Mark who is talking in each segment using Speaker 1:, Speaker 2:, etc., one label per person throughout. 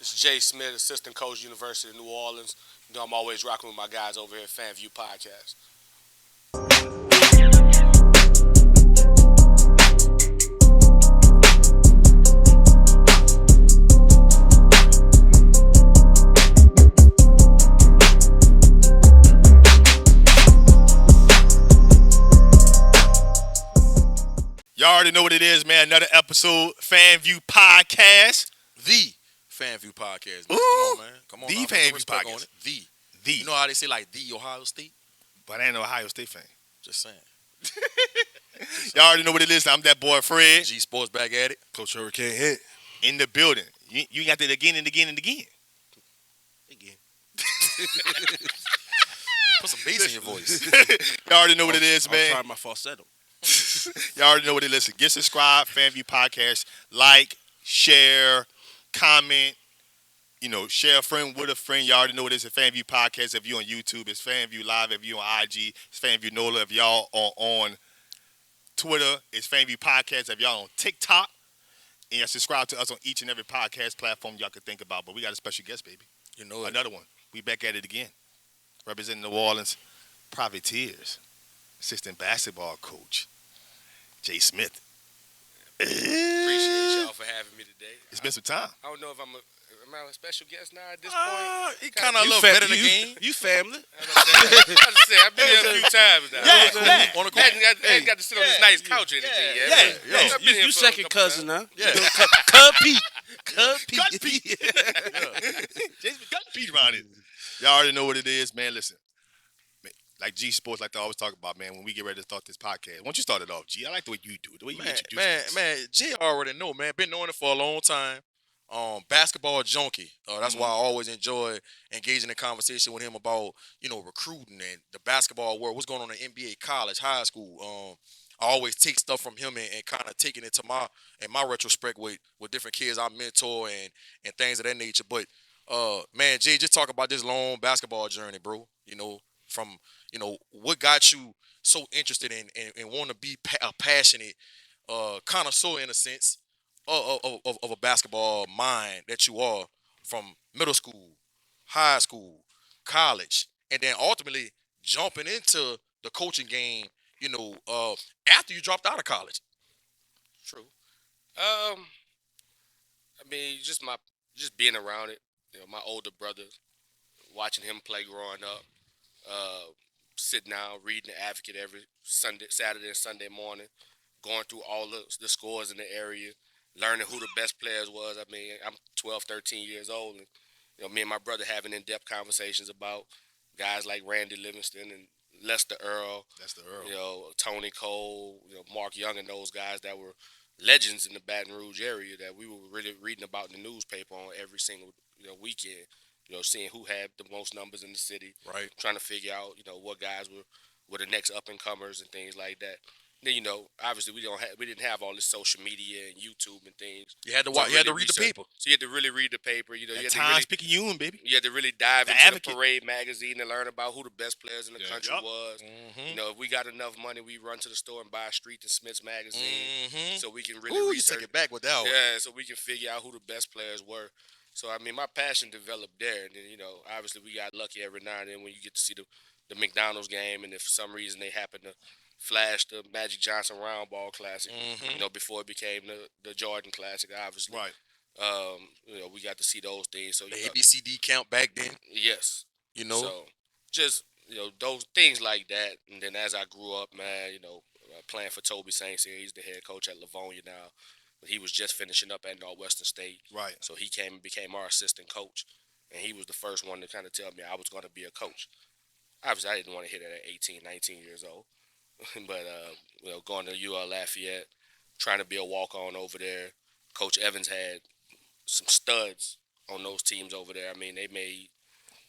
Speaker 1: This is Jay Smith, assistant coach, University of New Orleans. You know, I'm always rocking with my guys over here at FanView Podcast.
Speaker 2: Y'all already know what it is, man. Another episode, FanView Podcast.
Speaker 3: The FanView Podcast. Man.
Speaker 2: Ooh,
Speaker 3: come on, man. Come on.
Speaker 2: the
Speaker 3: now. Put
Speaker 2: FanView
Speaker 3: respect
Speaker 2: Podcast.
Speaker 3: on it.
Speaker 2: The.
Speaker 3: You know how they say like the Ohio State?
Speaker 2: But I ain't no Ohio State fan.
Speaker 3: Just saying.
Speaker 2: Y'all already know what it is. I'm that boy Fred.
Speaker 3: G Sports back at it.
Speaker 4: Coach Hurricane hit.
Speaker 2: In the building. You got that again and again and again.
Speaker 3: Again. Put some bass in your voice.
Speaker 2: Y'all already know what it is,
Speaker 4: I'm
Speaker 2: man.
Speaker 4: trying my falsetto.
Speaker 2: Y'all already know what it is. Listen, get subscribed, FanView Podcast. Like, share, comment. You know, share a friend with a friend. Y'all already know what it is. It's a FanView Podcast. If you're on YouTube, it's FanView Live. If you're on IG, it's FanView NOLA. If y'all are on Twitter, it's FanView Podcast. If y'all on TikTok, and y'all subscribe to us on each and every podcast platform y'all could think about. But we got a special guest, baby.
Speaker 3: You know it.
Speaker 2: Another one. We back at it again. Representing New Orleans Privateers. Assistant basketball coach, Jay Smith.
Speaker 1: Appreciate y'all for having me today.
Speaker 2: It's been some time.
Speaker 1: I don't know if am I a special guest now at this point?
Speaker 3: He kind of a little better in the game.
Speaker 4: You family.
Speaker 1: I just said, I've been here a few times now.
Speaker 2: Yeah.
Speaker 3: On the
Speaker 1: I
Speaker 3: court.
Speaker 1: hadn't got to sit on this nice couch or anything yet.
Speaker 2: Yeah.
Speaker 1: I've been here
Speaker 4: You
Speaker 1: for a
Speaker 4: second
Speaker 1: couple
Speaker 4: cousin
Speaker 1: times.
Speaker 4: now.
Speaker 3: Yeah.
Speaker 4: Cub Pete. Cub
Speaker 2: Cut
Speaker 4: Pete.
Speaker 2: Pete. Jay's been cutting Pete around it. Y'all already know what it is, man. Listen. Like G Sports like to always talk about, man, when we get ready to start this podcast. Why don't you start it off, G? I like the way you do it, the way you introduce us.
Speaker 3: Man, G already know, man. Been knowing it for a long time. Basketball junkie. That's why I always enjoy engaging in conversation with him about, recruiting and the basketball world, what's going on in NBA, college, high school. I always take stuff from him and kind of taking it to my retrospect with different kids I mentor and things of that nature. But man, Jay, just talk about this long basketball journey, bro. From what got you so interested in want to be a passionate connoisseur in a sense of a basketball mind that you are from middle school, high school, college, and then ultimately jumping into the coaching game, after you dropped out of college.
Speaker 1: True. I mean, just being around it. My older brother, watching him play growing up. Sitting down, reading the Advocate every Saturday and Sunday morning, going through all the scores in the area, learning who the best players was. I mean, I'm 12, 13 years old, and me and my brother having in-depth conversations about guys like Randy Livingston and Lester Earl. Tony Cole, Mark Young, and those guys that were legends in the Baton Rouge area that we were really reading about in the newspaper on every single weekend. Seeing who had the most numbers in the city,
Speaker 3: Right.
Speaker 1: Trying to figure out, what guys were the next up and comers and things like that. Then, obviously we didn't have all this social media and YouTube and things.
Speaker 3: You had to watch. You had to read the paper.
Speaker 1: So you had to really read the paper. You had to
Speaker 2: Times
Speaker 1: really,
Speaker 2: picking you in, baby.
Speaker 1: you had to really dive
Speaker 2: The
Speaker 1: into
Speaker 2: Advocate.
Speaker 1: the Parade magazine and learn about who the best players in the country
Speaker 2: Yup.
Speaker 1: was.
Speaker 3: Mm-hmm.
Speaker 1: If we got enough money, we run to the store and buy Street and Smith's magazine,
Speaker 3: Mm-hmm.
Speaker 1: so we can really
Speaker 3: Ooh, you
Speaker 1: research.
Speaker 3: took it back with that one.
Speaker 1: Yeah, so we can figure out who the best players were. So, I mean, my passion developed there. And then, obviously we got lucky every now and then when you get to see the McDonald's game. And if for some reason they happen to flash the Magic Johnson Round Ball Classic,
Speaker 3: Mhm.
Speaker 1: before it became the Jordan Classic, obviously.
Speaker 2: Right.
Speaker 1: We got to see those things. So,
Speaker 3: The ABCD count back then.
Speaker 1: yes.
Speaker 3: So,
Speaker 1: Just, those things like that. And then as I grew up, man, playing for Toby St. Cyr, he's the head coach at Livonia now. But he was just finishing up at Northwestern State.
Speaker 2: Right.
Speaker 1: So he came and became our assistant coach. And he was the first one to kind of tell me I was going to be a coach. Obviously, I didn't want to hit it at 18, 19 years old. But, going to UL Lafayette, trying to be a walk-on over there. Coach Evans had some studs on those teams over there. I mean, they made,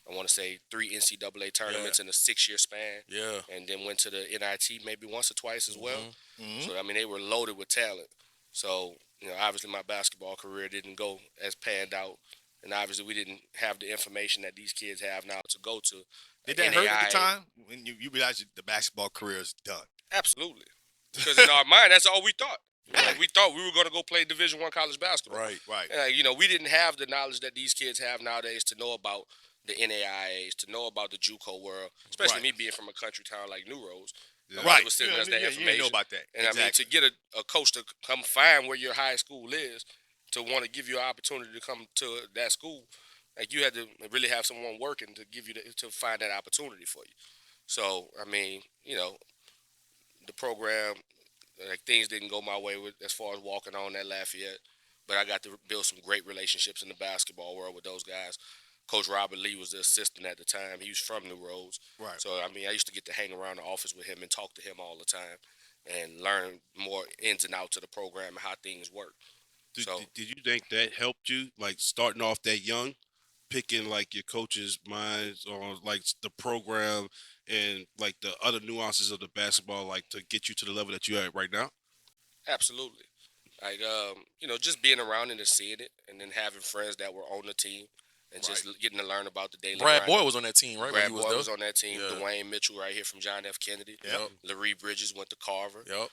Speaker 1: I want to say, 3 NCAA tournaments in a 6-year span.
Speaker 3: yeah.
Speaker 1: And then went to the NIT maybe once or twice as well.
Speaker 2: Mhm.
Speaker 1: So, I mean, they were loaded with talent. So, obviously my basketball career didn't go as panned out. And obviously we didn't have the information that these kids have now to go to.
Speaker 2: Did that hurt at the
Speaker 1: NAIA.
Speaker 2: time when you realized the basketball career is done?
Speaker 1: Absolutely. Because in our mind, that's all we thought. We thought we were going to go play Division I college basketball.
Speaker 3: Right.
Speaker 2: Right.
Speaker 1: We didn't have the knowledge that these kids have nowadays to know about the NAIAs, to know about the JUCO world, especially
Speaker 2: Right.
Speaker 1: me being from a country town like New Rose.
Speaker 4: Yeah.
Speaker 1: Nobody
Speaker 2: Right.
Speaker 1: was sending
Speaker 2: You,
Speaker 1: us that
Speaker 2: you
Speaker 1: information.
Speaker 2: didn't know about that.
Speaker 1: And
Speaker 2: Exactly.
Speaker 1: to get a coach to come find where your high school is, to want to give you an opportunity to come to that school, like you had to really have someone working to give you to find that opportunity for you. So the program, like things didn't go my way with as far as walking on that Lafayette, but I got to build some great relationships in the basketball world with those guys. Coach Robert Lee was the assistant at the time. He was from New Roads.
Speaker 2: Right.
Speaker 1: So I used to get to hang around the office with him and talk to him all the time and learn more ins and outs of the program and how things work.
Speaker 4: Did you think that helped you, like starting off that young, picking like your coach's minds on like the program and like the other nuances of the basketball, like to get you to the level that you're at right now?
Speaker 1: Absolutely. Like just being around it and seeing it, and then having friends that were on the team, and just getting to learn about the daily
Speaker 3: Brad
Speaker 1: grind.
Speaker 3: Boy was on that team, right?
Speaker 1: Brad
Speaker 3: when he
Speaker 1: Boy
Speaker 3: was,
Speaker 1: was on that team.
Speaker 3: Yeah.
Speaker 1: Dwayne Mitchell right here from John F. Kennedy.
Speaker 2: Yep.
Speaker 1: Larry Bridges went to Carver.
Speaker 3: Yep.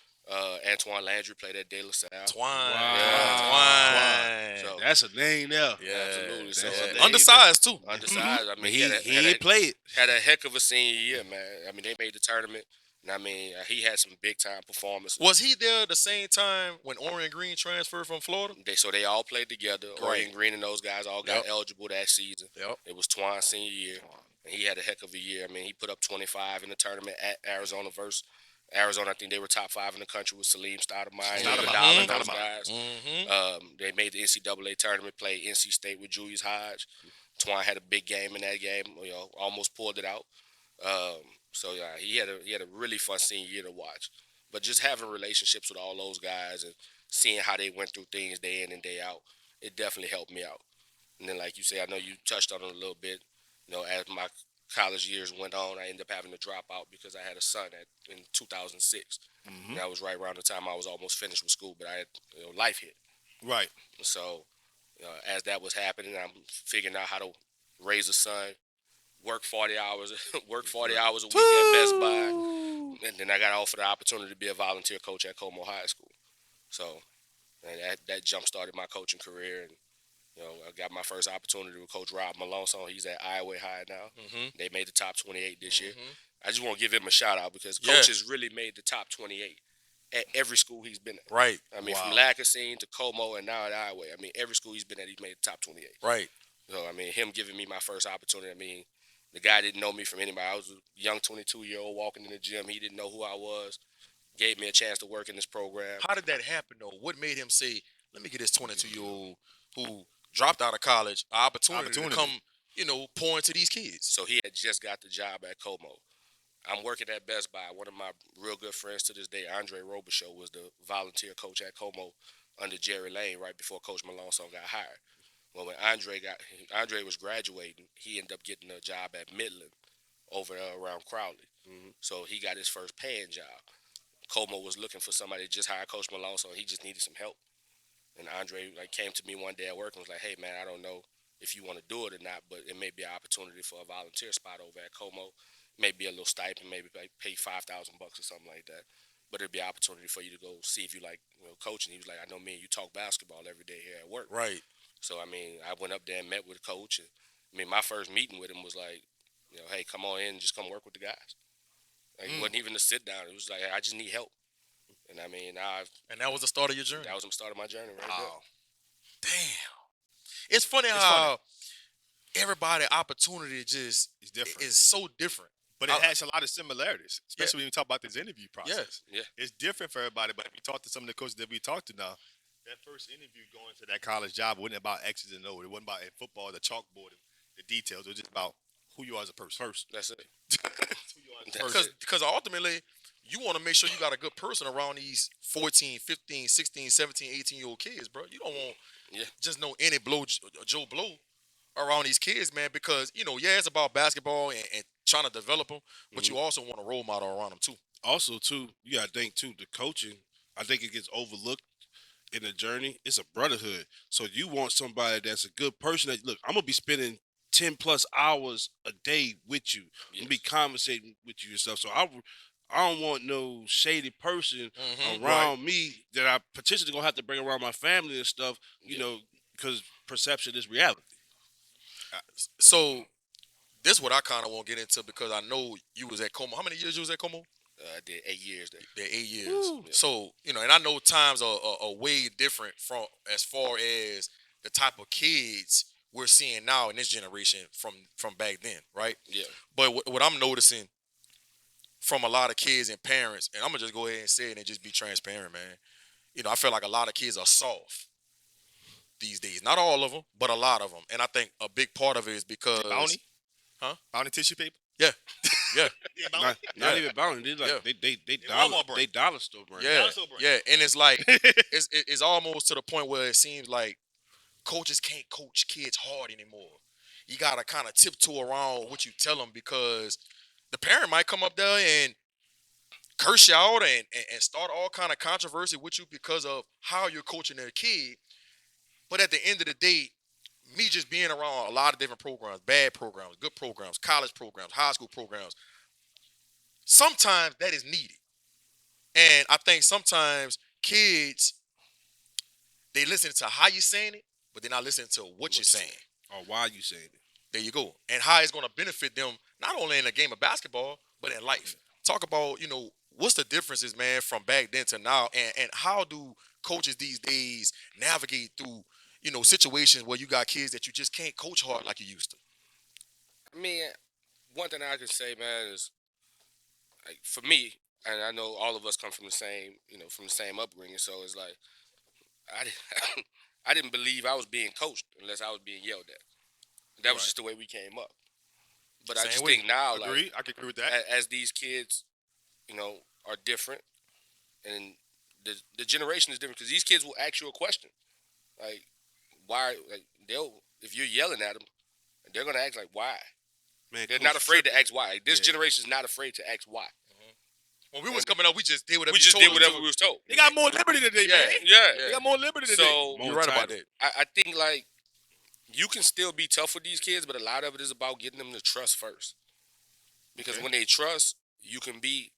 Speaker 1: Antoine Landry played at De La Salle.
Speaker 3: Twine.
Speaker 4: Wow.
Speaker 3: Twine.
Speaker 1: So
Speaker 4: That's a name there.
Speaker 3: Yeah.
Speaker 1: absolutely. So
Speaker 4: That's a name
Speaker 3: Undersized too.
Speaker 1: undersized. I mean,
Speaker 4: He
Speaker 1: he
Speaker 4: ain't play it.
Speaker 1: had a heck of a senior year, man. I mean, they made the tournament, and he had some big time performances.
Speaker 3: Was he there at the same time when Orion Green transferred from Florida?
Speaker 1: They all played together.
Speaker 3: Great.
Speaker 1: Orion Green and those guys all got
Speaker 3: Yep.
Speaker 1: eligible that season.
Speaker 3: Yep.
Speaker 1: It was Twine's senior year, and he had a heck of a year. I mean, he put up 25 in the tournament at Arizona versus Arizona. I think they were top 5 in the country with Salim Stoudemire,
Speaker 2: Stoudemire.
Speaker 1: and those guys.
Speaker 3: Mm-hmm.
Speaker 1: They made the NCAA tournament, played NC State with Julius Hodge. Twine had a big game in that game, almost pulled it out. He had a really fun senior year to watch. But just having relationships with all those guys and seeing how they went through things day in and day out, it definitely helped me out. And then, like you say, I know you touched on it a little bit. As my college years went on, I ended up having to drop out because I had a son in 2006. And that was right around the time I was almost finished with school, but I had life hit.
Speaker 2: Right.
Speaker 1: So as that was happening, I'm figuring out how to raise a son, work 40 hours, work 40 hours a week at Best Buy, and then I got offered the opportunity to be a volunteer coach at Como High School. So that jump started my coaching career, and I got my first opportunity with Coach Rob Malone. He's at Iowa High now.
Speaker 3: Mm-hmm.
Speaker 1: They made the top 28 this year.
Speaker 3: Mm-hmm.
Speaker 1: I just want to give him a shout out because
Speaker 3: Yeah.
Speaker 1: Coach has really made the top 28 at every school he's been at.
Speaker 3: Right.
Speaker 1: I mean,
Speaker 2: Wow.
Speaker 1: from Lacassine to Como and now at Iowa. I mean, every school he's been at, he's made the top 28.
Speaker 3: Right.
Speaker 1: So, him giving me my first opportunity, the guy didn't know me from anybody. I was a young 22-year-old walking in the gym. He didn't know who I was. Gave me a chance to work in this program.
Speaker 3: How did that happen though? What made him say, "Let me get this 22-year-old who dropped out of college an opportunity to come, pour into these kids?"
Speaker 1: So he had just got the job at Como. I'm working at Best Buy. One of my real good friends to this day, Andre Robichaux, was the volunteer coach at Como under Jerry Lane right before Coach Malone got hired. Well, when Andre was graduating, he ended up getting a job at Midland over around Crowley. So he got his first paying job. Como was looking for somebody to just hire Coach Malone, so he just needed some help. And Andre came to me one day at work and was like, "Hey man, I don't know if you want to do it or not, but it may be an opportunity for a volunteer spot over at Como. Maybe a little stipend, maybe pay $5,000 or something like that. But it'd be an opportunity for you to go see if you like coaching." He was like, "I know me and you talk basketball every day here at work."
Speaker 3: Right.
Speaker 1: So I went up there and met with the coach. And my first meeting with him was like, "Hey, come on in and just come work with the guys." Like, it wasn't even a sit down. It was like, I just need help. And
Speaker 3: And that was the start of your journey.
Speaker 1: that was the start of my journey right
Speaker 3: Wow. Damn. It's funny
Speaker 2: It's
Speaker 3: how everybody opportunity just
Speaker 2: It's different.
Speaker 3: is so different.
Speaker 2: But it has a lot of similarities, especially when you talk about this interview process.
Speaker 1: Yeah.
Speaker 2: It's different for everybody, but if you talk to some of the coaches that we talked to now, that first interview going to that college job wasn't about X's and O's. It wasn't about in football, the chalkboard, the details. It was just about who you are as a person.
Speaker 1: That's it.
Speaker 2: Who you are as a
Speaker 1: That's
Speaker 2: person.
Speaker 3: Because ultimately, you want to make sure you got a good person around these 14, 15, 16, 17, 18-year-old kids, bro. You don't want just no any Joe Blow around these kids, man, because, it's about basketball and trying to develop them, but you also want a role model around them, too.
Speaker 4: Also, too, you gotta think too, the coaching, I think it gets overlooked in the journey. It's a brotherhood. So you want somebody that's a good person that, look, I'm gonna be spending 10 plus hours a day with you. I'm gonna be conversating with you and stuff. So I don't want no shady person
Speaker 3: Mm-hmm.
Speaker 4: around me that I potentially gonna have to bring around my family and stuff. You
Speaker 1: Yeah.
Speaker 4: know, because perception is reality.
Speaker 3: So this what I kind of want to get into because I know you was at Como. How many years you was at Como?
Speaker 1: I did 8 years there.
Speaker 3: They're 8 years.
Speaker 4: Woo.
Speaker 1: Yeah.
Speaker 3: So, and I know times are way different from as far as the type of kids we're seeing now in this generation from back then, right?
Speaker 1: Yeah.
Speaker 3: But what I'm noticing from a lot of kids and parents, and I'm gonna just go ahead and say it and just be transparent, man. I feel like a lot of kids are soft these days. Not all of them, but a lot of them. And I think a big part of it is because,
Speaker 2: Bounty?
Speaker 3: huh?
Speaker 2: Bounty tissue paper?
Speaker 3: Yeah, yeah,
Speaker 2: Yeah,
Speaker 4: Not
Speaker 3: Yeah.
Speaker 4: even bounty. They like
Speaker 3: Yeah.
Speaker 4: they
Speaker 2: Walmart
Speaker 4: dollar
Speaker 2: brand.
Speaker 4: they dollar store brand.
Speaker 3: yeah,
Speaker 2: Dinosaur brand.
Speaker 3: yeah. And it's like it's almost to the point where it seems like coaches can't coach kids hard anymore. You gotta kind of tiptoe around what you tell them because the parent might come up there and curse you out and start all kind of controversy with you because of how you're coaching their kid. But at the end of the day, me just being around a lot of different programs, bad programs, good programs, college programs, high school programs, sometimes that is needed. And I think sometimes kids, they listen to how you're saying it, but they're not listening to what you're saying.
Speaker 4: Or why you saying it?
Speaker 3: There you go. And how it's going to benefit them, not only in a game of basketball, but in life. Talk about, what's the differences, man, from back then to now, and how do coaches these days navigate through, situations where you got kids that you just can't coach hard like you used to.
Speaker 1: I mean, one thing I can say, man, is like for me, and I know all of us come from the same, from the same upbringing. So it's like I didn't, I didn't believe I was being coached unless I was being yelled at. That was
Speaker 2: Right.
Speaker 1: just the way we came up. But I
Speaker 3: Same
Speaker 1: just
Speaker 3: way.
Speaker 1: think now, like
Speaker 2: Agree. I can agree with that.
Speaker 1: as these kids, are different, and the generation is different because these kids will ask you a question, like why, like they'll if you're yelling at them, they're gonna ask like why.
Speaker 4: Man,
Speaker 1: They're
Speaker 4: Coach
Speaker 1: not afraid
Speaker 4: Tripp-
Speaker 1: to ask why. Like, this
Speaker 2: Yeah.
Speaker 1: generation is not afraid to ask why.
Speaker 3: When we was coming up, we just did whatever
Speaker 1: We
Speaker 3: you
Speaker 1: just
Speaker 3: told
Speaker 1: did
Speaker 3: us
Speaker 1: whatever
Speaker 3: to.
Speaker 1: we was told.
Speaker 2: They got more liberty today,
Speaker 3: Yeah.
Speaker 2: man.
Speaker 1: Yeah.
Speaker 2: They got more liberty today.
Speaker 1: So
Speaker 3: You're right about
Speaker 4: title.
Speaker 3: that.
Speaker 1: I think like you can still be tough with these kids, but a lot of it is about getting them to trust first. Because
Speaker 2: Okay.
Speaker 1: when they trust, you can be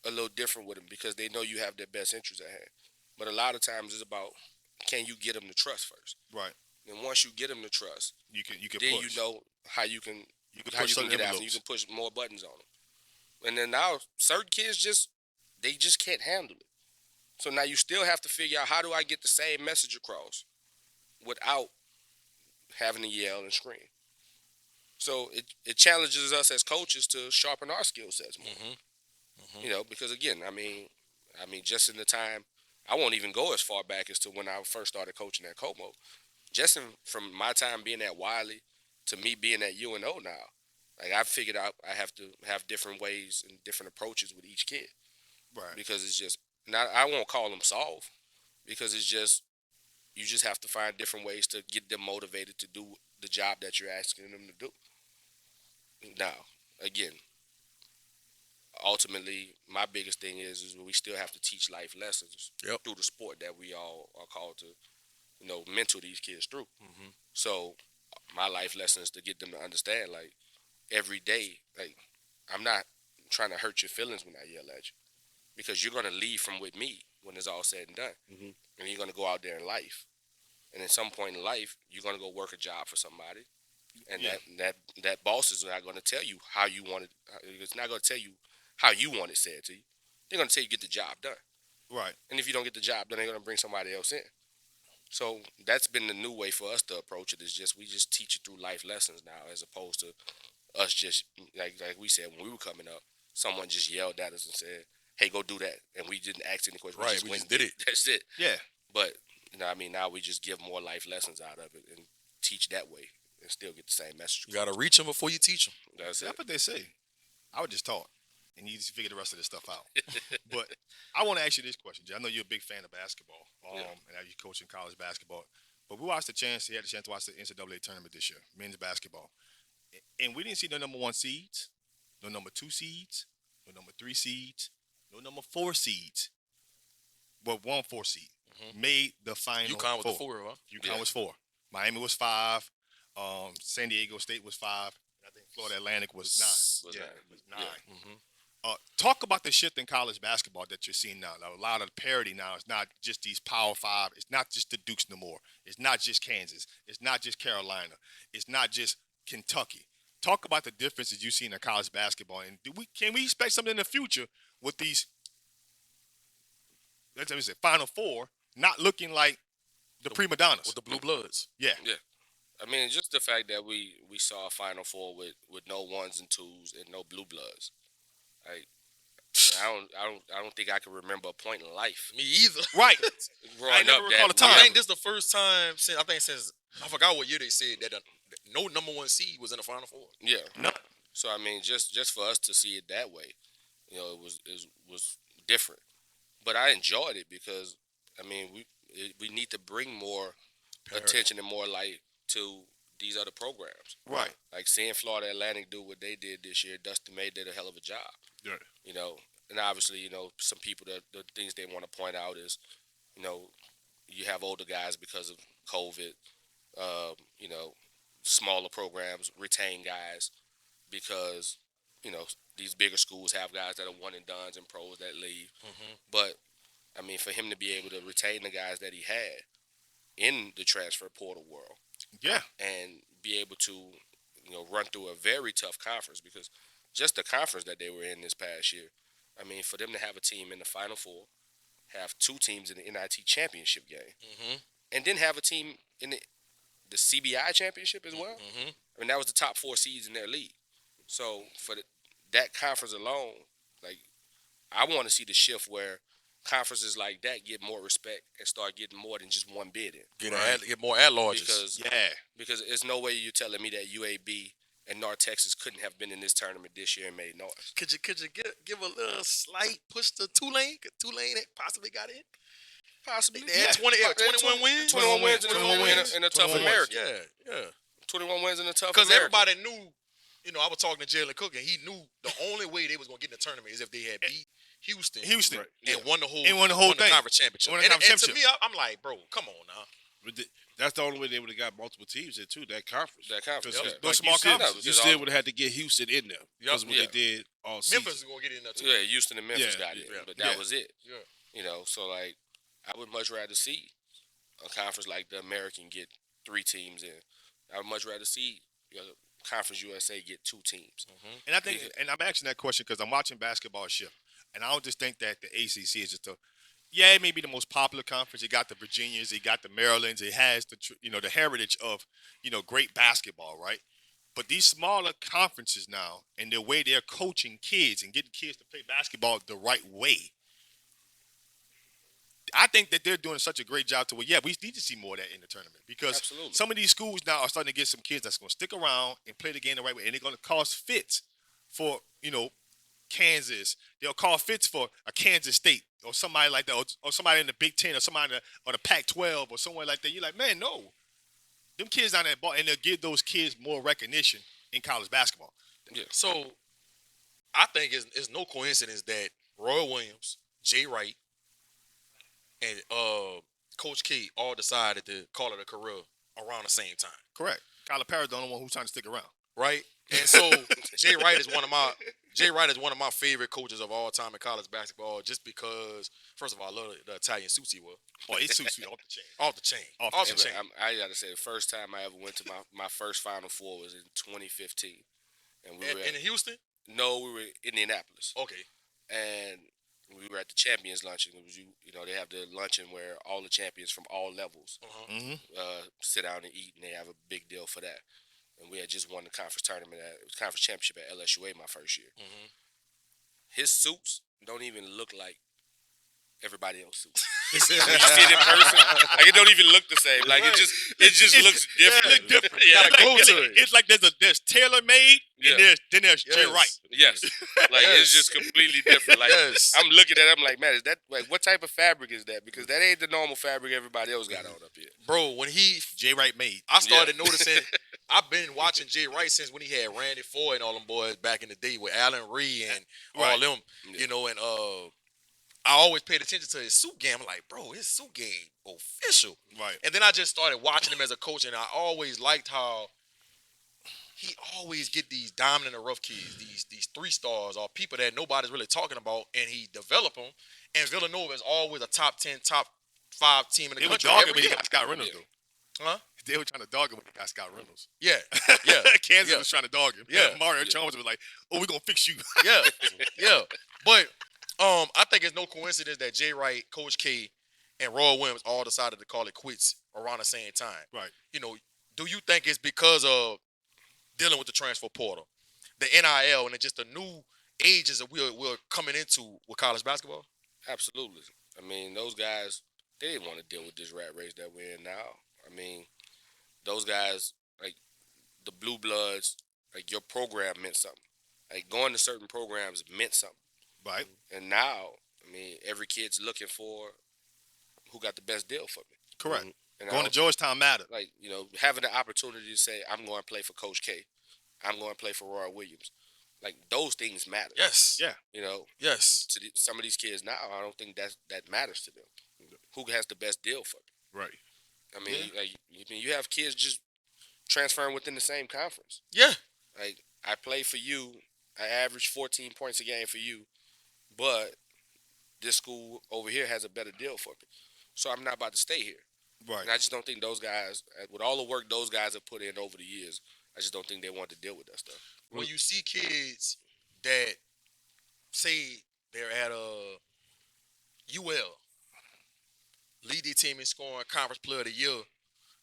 Speaker 1: a little different with them because they know you have their best interests at hand. But a lot of times it's about can you get them to trust first.
Speaker 2: Right.
Speaker 1: And once you get them to trust,
Speaker 2: You can
Speaker 1: then
Speaker 2: push.
Speaker 1: you know how you can
Speaker 2: You can
Speaker 1: how
Speaker 2: push
Speaker 1: you can
Speaker 2: certain
Speaker 1: get after. You
Speaker 2: envelopes.
Speaker 1: can push more buttons on them. And then now certain kids they just can't handle it. So now you still have to figure out how do I get the same message across without having to yell and scream. So it challenges us as coaches to sharpen our skill sets more. Because again, I mean, just in the time, I won't even go as far back as to when I first started coaching at Como. Just from my time being at Wiley to me being at UNO now, like I figured out I have to have different ways and different approaches with each kid
Speaker 2: Right.
Speaker 1: because it's just not. I won't call them solve because it's just you just have to find different ways to get them motivated to do the job that you're asking them to do. Now, again, ultimately, my biggest thing is we still have to teach life lessons through the sport that we all are called to, mentor these kids through. So, my life lesson is to get them to understand, like, every day, like, I'm not trying to hurt your feelings when I yell at you because you're going to leave from with me when it's all said and done. And you're going to go out there in life. And at some point in life, you're going to go work a job for somebody. And that boss is not going to tell you how you want it. It's not going to tell you how you want it said to you. They're going to tell you get the job done.
Speaker 2: Right.
Speaker 1: And if you don't get the job done, they're going to bring somebody else in. So that's been the new way for us to approach it. Is just we just teach it through life lessons now, as opposed to us just like we said when we were coming up. Someone just yelled at us and said, "Hey, go do that," and we didn't ask any questions.
Speaker 3: Right, we
Speaker 1: went
Speaker 3: just did it.
Speaker 1: That's it.
Speaker 2: Yeah.
Speaker 1: But now we just give more life lessons out of it and teach that way and still get the same message.
Speaker 3: You gotta reach them before you teach them.
Speaker 1: That's it.
Speaker 2: That's what they say. I would just talk, and you just figure the rest of this stuff out. But I want to ask you this question, Jay. I know you're a big fan of basketball, and now you're coaching college basketball. But we had the chance to watch the NCAA tournament this year, men's basketball, and we didn't see no number 1 seeds, no number 2 seeds, no number 3 seeds, no number 4 seeds, but 1 4 seed made the final.
Speaker 3: UConn was the
Speaker 2: 4.
Speaker 3: 4, huh?
Speaker 2: UConn was 4. Miami was 5. San Diego State was 5. And I think Florida Atlantic was 9.
Speaker 1: Was
Speaker 2: Yeah,
Speaker 1: nine.
Speaker 2: it was 9.
Speaker 1: Yeah.
Speaker 2: Talk about the shift in college basketball that you're seeing now. A lot of the parity now is not just these Power Five. It's not just the Dukes no more. It's not just Kansas. It's not just Carolina. It's not just Kentucky. Talk about the differences you see in college basketball, and can we expect something in the future with these? Let's say Final Four not looking like the prima donnas.
Speaker 3: with the Blue Bloods.
Speaker 2: Yeah.
Speaker 1: Yeah. I mean, just the fact that we saw a Final Four with no ones and twos and no blue bloods. Like, I don't think I can remember a point in life
Speaker 3: Me either.
Speaker 2: Right.
Speaker 1: growing
Speaker 2: never
Speaker 1: up
Speaker 2: recall
Speaker 1: that
Speaker 2: a time.
Speaker 3: I think this is the first time since I forgot what year they said that no number one seed was in the Final Four.
Speaker 1: yeah.
Speaker 2: No.
Speaker 1: So I mean, just for us to see it that way, it was different. But I enjoyed it because I mean we need to bring more attention and more light to these other programs.
Speaker 2: Right.
Speaker 1: Like seeing Florida Atlantic do what they did this year, Dustin May did a hell of a job.
Speaker 4: Right.
Speaker 1: You know, and obviously, some people that the things they want to point out is, you know, you have older guys because of COVID. You know, smaller programs retain guys because these bigger schools have guys that are one and dones and pros that leave.
Speaker 3: Mm-hmm.
Speaker 1: But I mean, for him to be able to retain the guys that he had in the transfer portal world
Speaker 2: Yeah.
Speaker 1: and be able to run through a very tough conference because just the conference that they were in this past year. I mean, for them to have a team in the Final Four, have two teams in the NIT championship game,
Speaker 3: Mm-hmm.
Speaker 1: and then have a team in the CBI championship as well.
Speaker 3: Mm-hmm.
Speaker 1: I mean, that was the top four seeds in their league. So for that conference alone, like I want to see the shift where conferences like that get more respect and start getting more than just one bid in.
Speaker 3: Get more at larges.
Speaker 1: Because there's no way you're telling me that UAB and North Texas couldn't have been in this tournament this year and made noise.
Speaker 3: Could you give a little slight push to Tulane? Could Tulane possibly got in?
Speaker 1: Possibly.
Speaker 3: They had 21 wins.
Speaker 1: 21 wins
Speaker 2: 21 wins.
Speaker 1: in a tough
Speaker 2: 21
Speaker 1: American.
Speaker 3: Yeah.
Speaker 1: 21 wins in a tough
Speaker 3: Because
Speaker 1: American.
Speaker 3: everybody knew, I was talking to Jalen Cook, and he knew the only way they was going to get in the tournament is if they had beat Houston
Speaker 2: Houston.
Speaker 3: and won the whole
Speaker 2: thing.
Speaker 3: conference championship.
Speaker 2: Won the conference
Speaker 3: and to me, I'm like, bro, come on now.
Speaker 4: But that's the only way they would have got multiple teams in too. That conference.
Speaker 1: That conference,
Speaker 4: 'Cause,
Speaker 1: yeah.
Speaker 2: Those
Speaker 4: like
Speaker 2: small
Speaker 4: you said,
Speaker 2: conferences.
Speaker 4: you still would have had to get Houston in there. That's what
Speaker 1: Yeah.
Speaker 4: they did all season.
Speaker 3: Memphis is going to get in there too.
Speaker 1: Yeah, Houston and Memphis
Speaker 4: Yeah,
Speaker 1: got it,
Speaker 3: yeah,
Speaker 1: but that
Speaker 2: yeah.
Speaker 1: was it.
Speaker 3: Yeah.
Speaker 1: So like, I would much rather see a conference like the American get 3 teams in. I would much rather see Conference USA get 2 teams.
Speaker 3: Mm-hmm.
Speaker 2: And I think, and I'm asking that question because I'm watching basketball shift, and I don't just think that the ACC is just it may be the most popular conference. It got the Virginias, it got the Marylands, it has the heritage of great basketball, right? But these smaller conferences now, and the way they're coaching kids and getting kids to play basketball the right way, I think that they're doing such a great job to where, we need to see more of that in the tournament because
Speaker 1: Absolutely.
Speaker 2: some of these schools now are starting to get some kids that's going to stick around and play the game the right way, and they're going to cause fits for, Kansas. They'll call fits for a Kansas State or somebody like that, or somebody in the Big Ten or somebody or the Pac-12 or somewhere like that. You're like, man, no. Them kids down there, and they'll give those kids more recognition in college basketball.
Speaker 1: Yeah.
Speaker 3: So I think it's no coincidence that Roy Williams, Jay Wright, and Coach K all decided to call it a career around the same time,
Speaker 2: Correct. Kyler Perry's the only one who's trying to stick around.
Speaker 3: right? And so Jay Wright is one of my favorite coaches of all time in college basketball, just because first of all I love the Italian suits he wore.
Speaker 2: Oh, it suits you off the chain.
Speaker 3: Off the chain.
Speaker 2: Off
Speaker 3: Off
Speaker 2: the
Speaker 3: the chain.
Speaker 1: I gotta say, the first time I ever went to my first Final Four was in 2015, and we were
Speaker 3: In Houston?
Speaker 1: we were in Indianapolis,
Speaker 3: Okay.
Speaker 1: and we were at the champions luncheon. It was they have the luncheon where all the champions from all levels
Speaker 3: Uh-huh.
Speaker 2: Mm-hmm.
Speaker 1: sit down and eat, and they have a big deal for that. And we had just won the conference conference championship at LSUA my first year.
Speaker 3: Mm-hmm.
Speaker 1: His suits don't even look like everybody else's suits. When you see it in person, like it don't even look the same. Like it just looks different.
Speaker 2: different.
Speaker 1: Yeah,
Speaker 3: Gotta go to it.
Speaker 2: It's like there's tailor made,
Speaker 1: Yeah.
Speaker 2: and there's Jay
Speaker 3: Yes.
Speaker 2: Wright.
Speaker 1: Yes, like it's just completely different. Like
Speaker 3: Yes.
Speaker 1: I'm looking at it, I'm like, man, is that like what type of fabric is that? Because that ain't the normal fabric everybody else got on up here.
Speaker 3: Bro, when
Speaker 2: Jay Wright made.
Speaker 3: I started noticing, I've been watching Jay Wright since when he had Randy Foy and all them boys back in the day with Allen Ree and all
Speaker 2: Right.
Speaker 3: them, and I always paid attention to his suit game. I'm like, bro, his suit game official.
Speaker 2: Right.
Speaker 3: And then I just started watching him as a coach, and I always liked how he always get these diamond in the rough kids, these 3 stars or people that nobody's really talking about, and he develop them. And Villanova is always a top 10, top 5 team in the
Speaker 2: They were
Speaker 3: country
Speaker 2: dogging
Speaker 3: every
Speaker 2: when he
Speaker 3: year.
Speaker 2: got Scott Reynolds,
Speaker 1: Yeah.
Speaker 2: though.
Speaker 3: Huh?
Speaker 2: They were trying to dog him when he got Scott Reynolds.
Speaker 3: Yeah, yeah,
Speaker 2: Kansas
Speaker 3: yeah.
Speaker 2: was trying to dog him.
Speaker 3: Yeah.
Speaker 2: Mario Jones was like, "Oh, we're gonna fix you."
Speaker 3: yeah, yeah. But I think it's no coincidence that Jay Wright, Coach K, and Roy Williams all decided to call it quits around the same time.
Speaker 2: Right.
Speaker 3: You know, do you think it's because of dealing with the transfer portal, the NIL, and just the new ages that we're coming into with college basketball?
Speaker 1: Absolutely. I mean, those guys, they didn't want to deal with this rat race that we're in now. I mean, those guys, like the blue bloods, like your program meant something. Like going to certain programs meant something.
Speaker 2: Right.
Speaker 1: And now, I mean, every kid's looking for who got the best deal for me.
Speaker 2: Correct.
Speaker 1: And
Speaker 2: Going to Georgetown mattered.
Speaker 1: like, having the opportunity to say, I'm going to play for Coach K. I'm going to play for Roy Williams. Like, those things matter.
Speaker 3: Yes.
Speaker 2: Yeah.
Speaker 3: Yes.
Speaker 1: To some of these kids now, I don't think that matters to them. Who has the best deal for me?
Speaker 2: Right.
Speaker 1: I mean, you have kids just transferring within the same conference.
Speaker 3: Yeah.
Speaker 1: Like, I play for you. I average 14 points a game for you, but this school over here has a better deal for me. So I'm not about to stay here.
Speaker 2: Right.
Speaker 1: And I just don't think those guys, with all the work those guys have put in over the years, I just don't think they want to deal with that stuff.
Speaker 3: When you see kids that say they're at a UL, lead their team in scoring conference player of the year,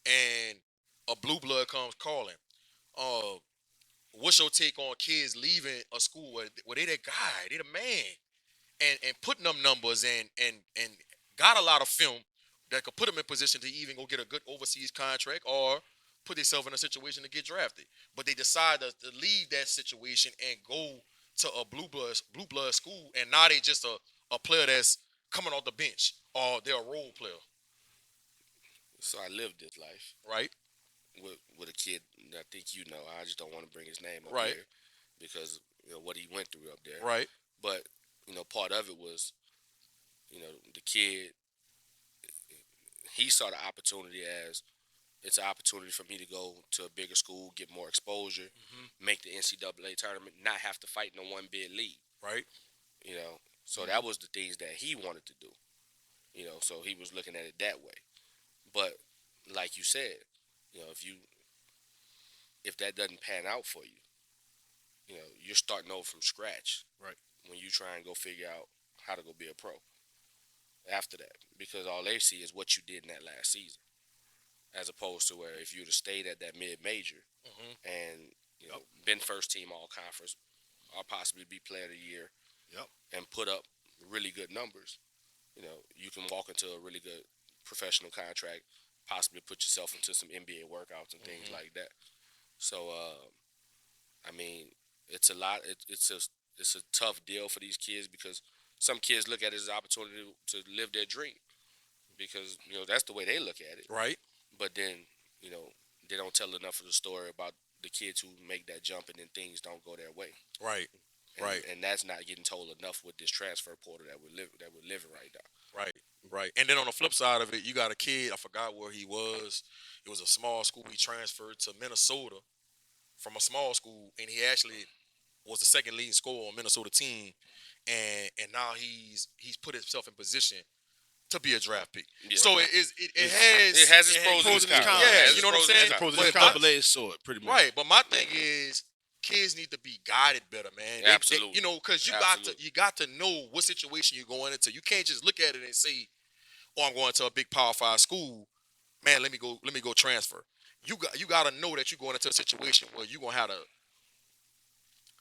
Speaker 3: and a blue blood comes calling, what's your take on kids leaving a school where they the guy, they the man, and putting them numbers and got a lot of film that could put them in position to even go get a good overseas contract or put themselves in a situation to get drafted, but they decide to leave that situation and go to a blue blood school, and now they just a player that's coming off the bench or they're a role player,
Speaker 1: So I lived this life
Speaker 3: right?
Speaker 1: with a kid that I think you know. I just don't want to bring his name up
Speaker 3: Right.
Speaker 1: here because what he went through up there.
Speaker 3: Right.
Speaker 1: But part of it was the kid. He saw the opportunity as it's an opportunity for me to go to a bigger school, get more exposure, make the NCAA tournament, not have to fight in a one bid league.
Speaker 3: Right.
Speaker 1: So that was the things that he wanted to do. So he was looking at it that way. But like you said, if that doesn't pan out for you, you're starting over from scratch.
Speaker 2: Right.
Speaker 1: When you try and go figure out how to go be a pro after that, because all they see is what you did in that last season, as opposed to where if you'd have stayed at that mid major and been first team all conference, or possibly be player of the year, and put up really good numbers, you can walk into a really good professional contract, possibly put yourself into some NBA workouts and things like that. So, I mean, it's a lot. It's a tough deal for these kids because some kids look at it as an opportunity to live their dream because that's the way they look at it.
Speaker 3: Right.
Speaker 1: But then they don't tell enough of the story about the kids who make that jump and then things don't go their way.
Speaker 3: Right.
Speaker 1: And,
Speaker 3: Right.
Speaker 1: And that's not getting told enough with this transfer portal that we're living right now.
Speaker 3: Right. Right. And then on the flip side of it, you got a kid, I forgot where he was. It was a small school. He transferred to Minnesota from a small school, and he actually was the second leading scorer on Minnesota team. And now he's put himself in position to be a draft pick.
Speaker 1: Yeah.
Speaker 3: So it has
Speaker 1: its pros and its cons.
Speaker 3: Yeah,
Speaker 1: It has
Speaker 3: you know what I'm
Speaker 1: its pros and
Speaker 3: saying?
Speaker 1: its cons.
Speaker 2: Pros and its
Speaker 3: But
Speaker 2: cons.
Speaker 4: Double-edged sword, pretty much.
Speaker 3: right, but my thing is, kids need to be guided better, man.
Speaker 1: Absolutely.
Speaker 3: Because you got to know what situation you're going into. You can't just look at it and say, "Oh, I'm going to a big Power 5 school. Man, let me go transfer." You got to know that you're going into a situation where you're gonna have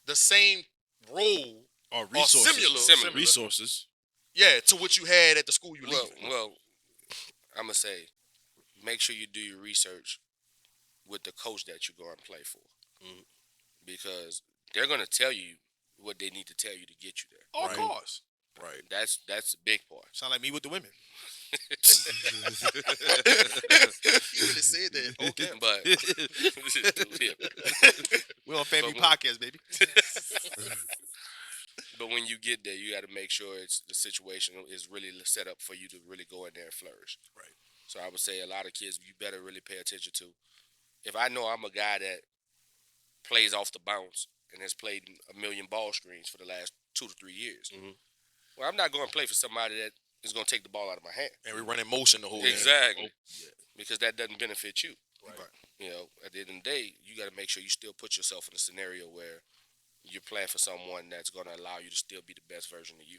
Speaker 3: the same role
Speaker 4: Or
Speaker 3: or
Speaker 4: resources.
Speaker 3: similar,
Speaker 4: Resources.
Speaker 3: yeah, to what you had at the school you leave.
Speaker 1: Well, I'm gonna say, make sure you do your research with the coach that you're going to play for, because they're gonna tell you what they need to tell you to get you there.
Speaker 2: Oh,
Speaker 3: Right.
Speaker 2: of course.
Speaker 3: Right.
Speaker 1: That's the big part.
Speaker 2: Sound like me with the women.
Speaker 3: He really said that. Okay.
Speaker 1: But
Speaker 2: We're on FanView
Speaker 1: But-
Speaker 2: Podcast, baby.
Speaker 1: but when you get there, you got to make sure the situation is really set up for you to really go in there and flourish.
Speaker 3: Right.
Speaker 1: So I would say a lot of kids, you better really pay attention to. If I know I'm a guy that plays off the bounce and has played a million ball screens for the last 2 to 3 years.
Speaker 4: Mm-hmm.
Speaker 1: Well, I'm not going to play for somebody that is going to take the ball out of my hand.
Speaker 3: And we run in motion the whole game.
Speaker 1: Exactly.
Speaker 4: Yeah.
Speaker 1: Because that doesn't benefit you.
Speaker 2: Right.
Speaker 1: You know, at the end of the day, you got to make sure you still put yourself in a scenario where you're playing for someone that's going to allow you to still be the best version of you.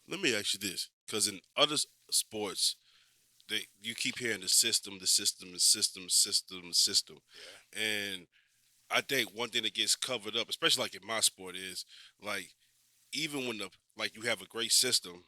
Speaker 4: Let me ask you this, because in other sports, you keep hearing the system, the system, the system, system, system, and I think one thing that gets covered up, especially like in my sport, is like even when you have a great system,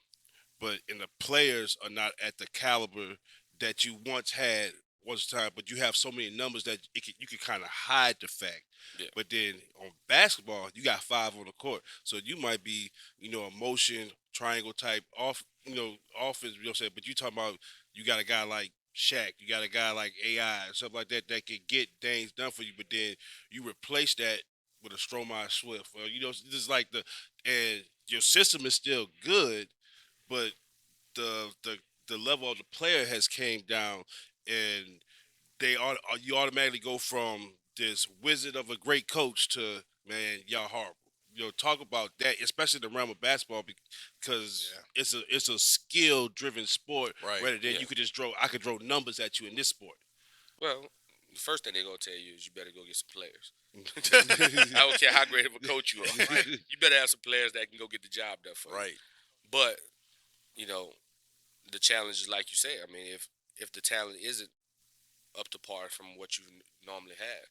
Speaker 4: but and the players are not at the caliber that you once had once time, but you have so many numbers that you can kind of hide the fact.
Speaker 1: Yeah.
Speaker 4: But then on basketball, you got 5 on the court, so you might be a motion triangle type offense. You know what I'm saying? But you talking about you got a guy like Shaq, you got a guy like AI and stuff like that can get things done for you, but then you replace that with a Stromile Swift, or just like and your system is still good, but the level of the player has came down, and you automatically go from this wizard of a great coach to, man, y'all horrible. Talk about that, especially in the realm of basketball, because it's a skill driven sport,
Speaker 3: Right.
Speaker 4: rather than
Speaker 1: Yeah.
Speaker 4: you could just I could throw numbers at you in this sport.
Speaker 1: Well, the first thing they're going to tell you is you better go get some players. I don't care how great of a coach you are.
Speaker 3: Right.
Speaker 1: You better have some players that can go get the job done for you.
Speaker 3: Right.
Speaker 1: But, the challenge is like you say. I mean, if the talent isn't up to par from what you normally have,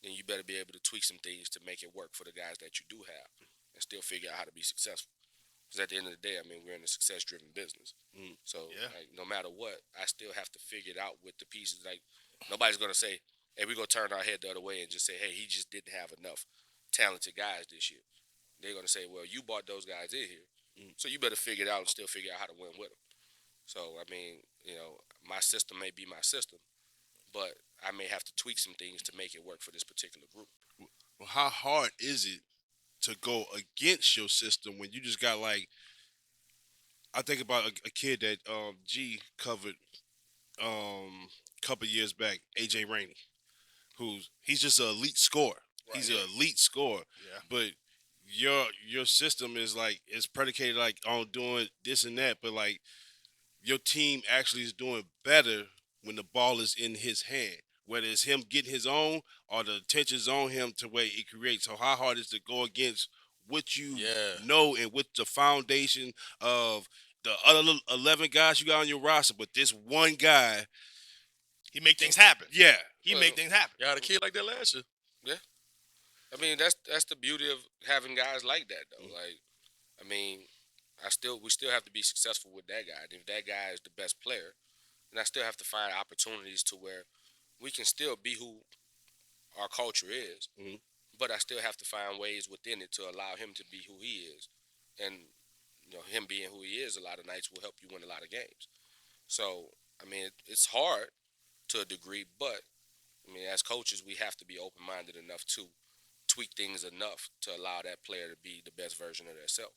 Speaker 1: then you better be able to tweak some things to make it work for the guys that you do have and still figure out how to be successful. Because at the end of the day, I mean, we're in a success-driven business. So, no matter what, I still have to figure it out with the pieces. Like, nobody's going to say, hey, we're going to turn our head the other way and just say, hey, he just didn't have enough talented guys this year. They're going to say, well, you brought those guys in here, so you better figure it out and still figure out how to win with them. So, I mean, my system may be my system, but I may have to tweak some things to make it work for this particular group.
Speaker 4: Well, how hard is it to go against your system when you just got I think about a kid that G covered a couple years back, AJ Rainey, he's just an elite scorer.
Speaker 2: Right.
Speaker 4: He's an elite scorer.
Speaker 2: Yeah.
Speaker 4: But your system is predicated on doing this and that, but your team actually is doing better when the ball is in his hand. Whether it's him getting his own or the attention's on him to where it creates. So how hard is it to go against what you know and with the foundation of the other 11 guys you got on your roster, but this one guy,
Speaker 2: He make things happen.
Speaker 4: yeah.
Speaker 2: He make things happen.
Speaker 3: You had a kid like that last year.
Speaker 1: I mean, that's the beauty of having guys like that, though. Like, I mean, we still have to be successful with that guy. And if that guy is the best player, then I still have to find opportunities to where we can still be who our culture is, but I still have to find ways within it to allow him to be who he is. And, him being who he is a lot of nights will help you win a lot of games. So, I mean, it's hard to a degree, but, I mean, as coaches, we have to be open-minded enough to tweak things enough to allow that player to be the best version of themselves.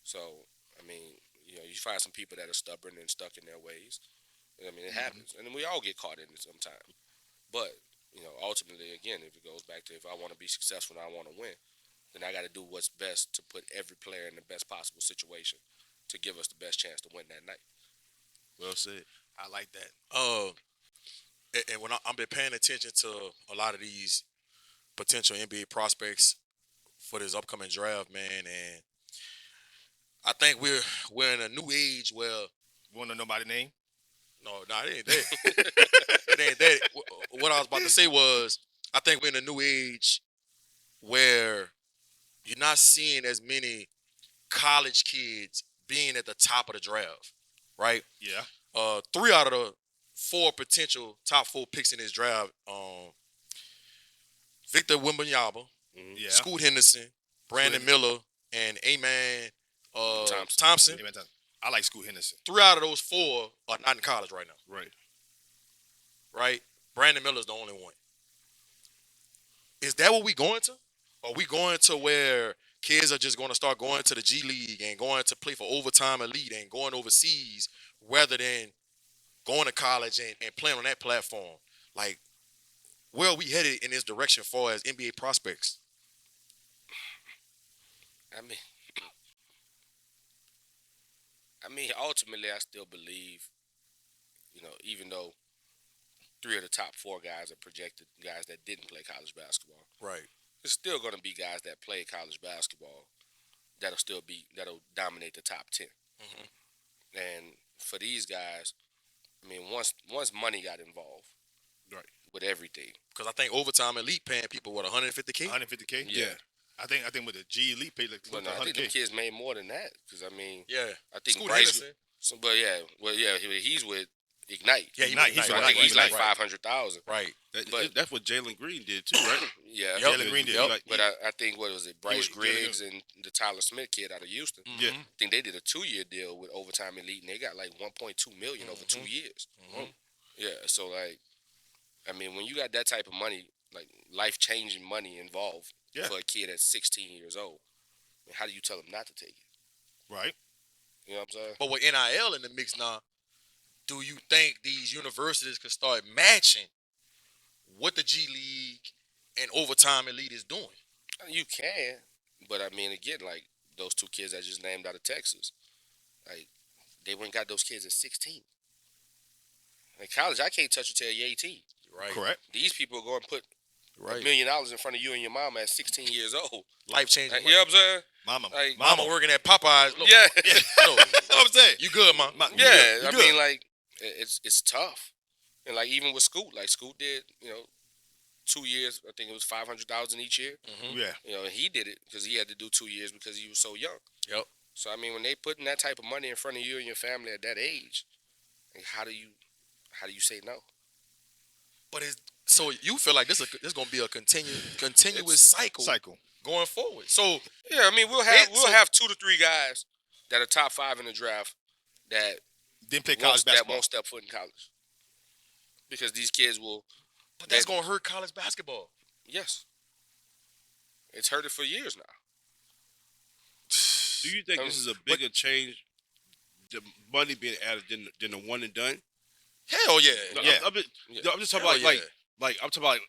Speaker 1: So, I mean, you find some people that are stubborn and stuck in their ways. I mean, it happens. And we all get caught in it sometimes. But, ultimately, again, if it goes back to if I want to be successful and I want to win, then I got to do what's best to put every player in the best possible situation to give us the best chance to win that night.
Speaker 4: Well said.
Speaker 2: I like that.
Speaker 3: And when I've been paying attention to a lot of these potential NBA prospects for this upcoming draft, man, and I think we're in a new age where
Speaker 2: Want to know my name?
Speaker 3: no, it ain't that. It ain't that. What I was about to say was, I think we're in a new age where you're not seeing as many college kids being at the top of the draft, right?
Speaker 2: Yeah.
Speaker 3: 3 out of the 4 potential top 4 picks in this draft, Victor Wembanyama,
Speaker 2: Yeah.
Speaker 3: Scoot Henderson, Brandon Miller, and A-Man Thompson.
Speaker 2: Amen. I like Scoot Henderson.
Speaker 3: 3 out of those 4 are not in college right now,
Speaker 4: Right.
Speaker 3: right? Brandon Miller's the only one. Is that what we going to? Are we going to where kids are just going to start going to the G League and going to play for overtime elite and going overseas rather than going to college and playing on that platform? Like, where are we headed in this direction for as NBA prospects?
Speaker 1: I mean, ultimately, I still believe, even though three of the top four guys are projected guys that didn't play college basketball,
Speaker 3: Right.
Speaker 1: there's still going to be guys that play college basketball that'll dominate the top 10.
Speaker 3: Mhm.
Speaker 1: And for these guys, once money got involved,
Speaker 4: Right.
Speaker 1: with everything.
Speaker 3: Because I think overtime elite paying people what 150K.
Speaker 2: 150K.
Speaker 1: Yeah.
Speaker 2: I think with the G Elite pay like
Speaker 1: But no, I think them
Speaker 2: 100K.
Speaker 1: kids made more than that. Because
Speaker 3: Yeah.
Speaker 1: I think
Speaker 3: Scoot
Speaker 1: Bryce.
Speaker 3: Henderson.
Speaker 1: But yeah, he's with Ignite.
Speaker 3: Yeah, he
Speaker 2: Ignite,
Speaker 3: was
Speaker 2: he's
Speaker 1: So I
Speaker 2: right,
Speaker 1: think he's
Speaker 2: right,
Speaker 1: like
Speaker 2: right.
Speaker 1: 500,000.
Speaker 3: Right.
Speaker 1: But-
Speaker 4: That's what Jalen Green did too, right?
Speaker 1: Yeah.
Speaker 3: Yep.
Speaker 2: Jalen Green did.
Speaker 3: Yep.
Speaker 2: Like,
Speaker 1: But I think what was it, Bryce
Speaker 2: Jalen
Speaker 1: Griggs and the Tyler Smith kid out of Houston.
Speaker 3: Mhm.
Speaker 2: Yeah.
Speaker 1: I think they did a 2-year deal with Overtime Elite, and they got like 1.2 million over 2 years.
Speaker 3: Mhm.
Speaker 1: Yeah, so like, when you got that type of money, like life-changing money involved
Speaker 2: Yeah.
Speaker 1: for a kid at 16 years old, how do you tell him not to take it?
Speaker 2: right.
Speaker 1: You know what I'm saying?
Speaker 3: But with NIL in the mix now, do you think these universities could start matching what the G League and overtime elite is doing?
Speaker 1: You can, but again, like those two kids I just named out of Texas, like they went and got those kids at 16. In college, I can't touch you till you're 18.
Speaker 3: Right.
Speaker 2: Correct.
Speaker 1: These people are going to put
Speaker 3: Right.
Speaker 1: $1 million in front of you and your mama at 16 years old.
Speaker 3: Life changing.
Speaker 1: You know what I'm saying?
Speaker 2: Mama.
Speaker 1: Like,
Speaker 3: Mama working at Popeyes. Look,
Speaker 1: Yeah,
Speaker 2: Yeah.
Speaker 3: look,
Speaker 2: what I'm saying.
Speaker 3: you good, man?
Speaker 1: yeah.
Speaker 2: You good.
Speaker 1: Like it's tough, and like even with Scoot, like Scoot did, 2 years. I think it was 500,000 each year.
Speaker 3: Mhm.
Speaker 2: Yeah.
Speaker 1: And he did it because he had to do 2 years because he was so young.
Speaker 3: Yep.
Speaker 1: So when they putting that type of money in front of you and your family at that age, like, how do you say no?
Speaker 3: But so you feel like this going to be a continuous cycle going forward. So
Speaker 1: Yeah, we'll have 2 to 3 guys that are top 5 in the draft that
Speaker 2: Didn't play college
Speaker 1: that
Speaker 2: basketball.
Speaker 1: won't step foot in college because these kids will.
Speaker 3: but that's going to hurt college basketball.
Speaker 1: Yes, it's hurt it for years now.
Speaker 4: Do you think this is a bigger change, the money being added than the one and done?
Speaker 3: Hell yeah.
Speaker 4: No,
Speaker 2: Yeah.
Speaker 4: I'm just talking
Speaker 3: Hell
Speaker 4: about
Speaker 3: yeah.
Speaker 4: I'm talking about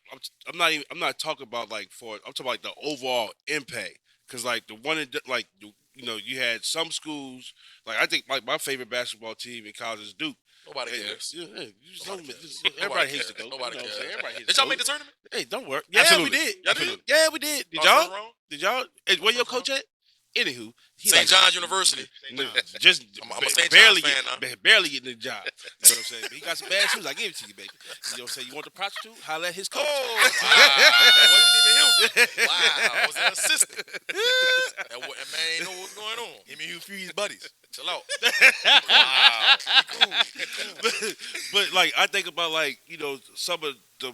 Speaker 4: I'm not talking about I'm talking about the overall impact, because like the one and you had some schools, like I think like my favorite basketball team in college is Duke.
Speaker 3: Nobody
Speaker 4: Hey,
Speaker 3: cares.
Speaker 4: yeah, you just
Speaker 3: Nobody
Speaker 4: don't-
Speaker 3: cares.
Speaker 4: just-
Speaker 3: Nobody
Speaker 4: everybody hates
Speaker 3: cares.
Speaker 4: the GOAT.
Speaker 3: Nobody
Speaker 4: You know what I'm
Speaker 3: cares.
Speaker 4: saying? Everybody hates
Speaker 3: Did
Speaker 4: the
Speaker 3: y'all make
Speaker 4: GOAT.
Speaker 3: the tournament?
Speaker 4: Hey, don't worry. Yeah,
Speaker 2: Absolutely.
Speaker 4: we did.
Speaker 3: Y'all did?
Speaker 2: Absolutely.
Speaker 4: Yeah, we did. Did
Speaker 3: Oh,
Speaker 4: y'all?
Speaker 3: first round?
Speaker 4: Did y'all? Hey, where your coach at? Anywho, he
Speaker 3: St. John's University.
Speaker 4: just
Speaker 3: I'm a St. John's
Speaker 4: barely
Speaker 3: fan
Speaker 4: barely getting the job. You know what I'm saying? But he got some bad shoes. I give it to you, baby. You know what I'm saying? You want the prostitute? Holla at his coach.
Speaker 3: Oh, that wasn't even him. Wow, it was an assistant. That man ain't know what's going on.
Speaker 2: Him and Hugh Freeze buddies.
Speaker 3: Chill out.
Speaker 1: Wow.
Speaker 4: But like I think about some of the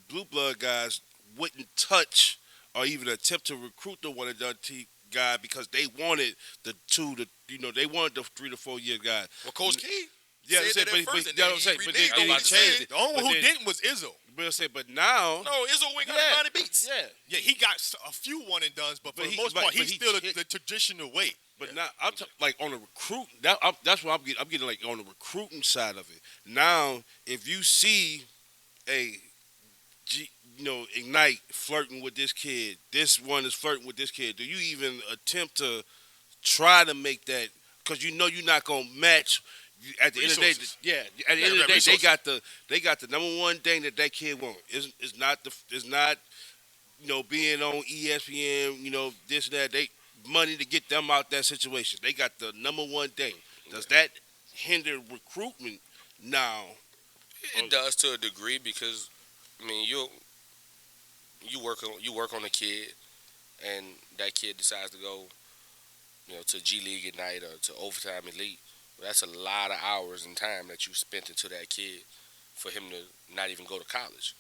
Speaker 4: blue blood guys wouldn't touch or even attempt to recruit the one and done guy because they wanted they wanted the 3 to 4 year guy.
Speaker 3: Well, Coach K
Speaker 4: Yeah,
Speaker 3: said that
Speaker 4: but
Speaker 3: at first, and
Speaker 4: you know
Speaker 3: then
Speaker 4: what I'm saying?
Speaker 3: he
Speaker 4: But
Speaker 3: reneged
Speaker 4: then
Speaker 3: on
Speaker 4: he
Speaker 3: what he
Speaker 4: changed
Speaker 3: said.
Speaker 4: it.
Speaker 2: The only one
Speaker 4: But
Speaker 2: who
Speaker 4: then-
Speaker 2: didn't was Izzo.
Speaker 4: But now,
Speaker 3: No, Izzo went got
Speaker 4: Yeah.
Speaker 3: 90 beats.
Speaker 4: yeah.
Speaker 2: Yeah, he got a few one and dones, but for
Speaker 4: But
Speaker 2: the
Speaker 4: he-
Speaker 2: most
Speaker 4: but-
Speaker 2: part,
Speaker 4: but
Speaker 2: he's
Speaker 4: he-
Speaker 2: still
Speaker 4: he-
Speaker 2: the traditional way.
Speaker 4: But now I'm like on the recruit. That's what I'm getting like on the recruiting side of it. Now, if you see a Ignite flirting with this kid, this one is flirting with this kid. Do you even attempt to try to make that? Because you're not gonna match. At the end of the
Speaker 2: Resources.
Speaker 4: day, At the end of the day,
Speaker 2: resources.
Speaker 4: they got the number one thing that kid wants. It's not being on ESPN. This and that. They money to get them out that situation. They got the number one thing. Does that hinder recruitment now?
Speaker 1: It does to a degree because you work on a kid, and that kid decides to go, to G League at night or to Overtime Elite. Well, that's a lot of hours and time that you spent into that kid for him to not even go to college.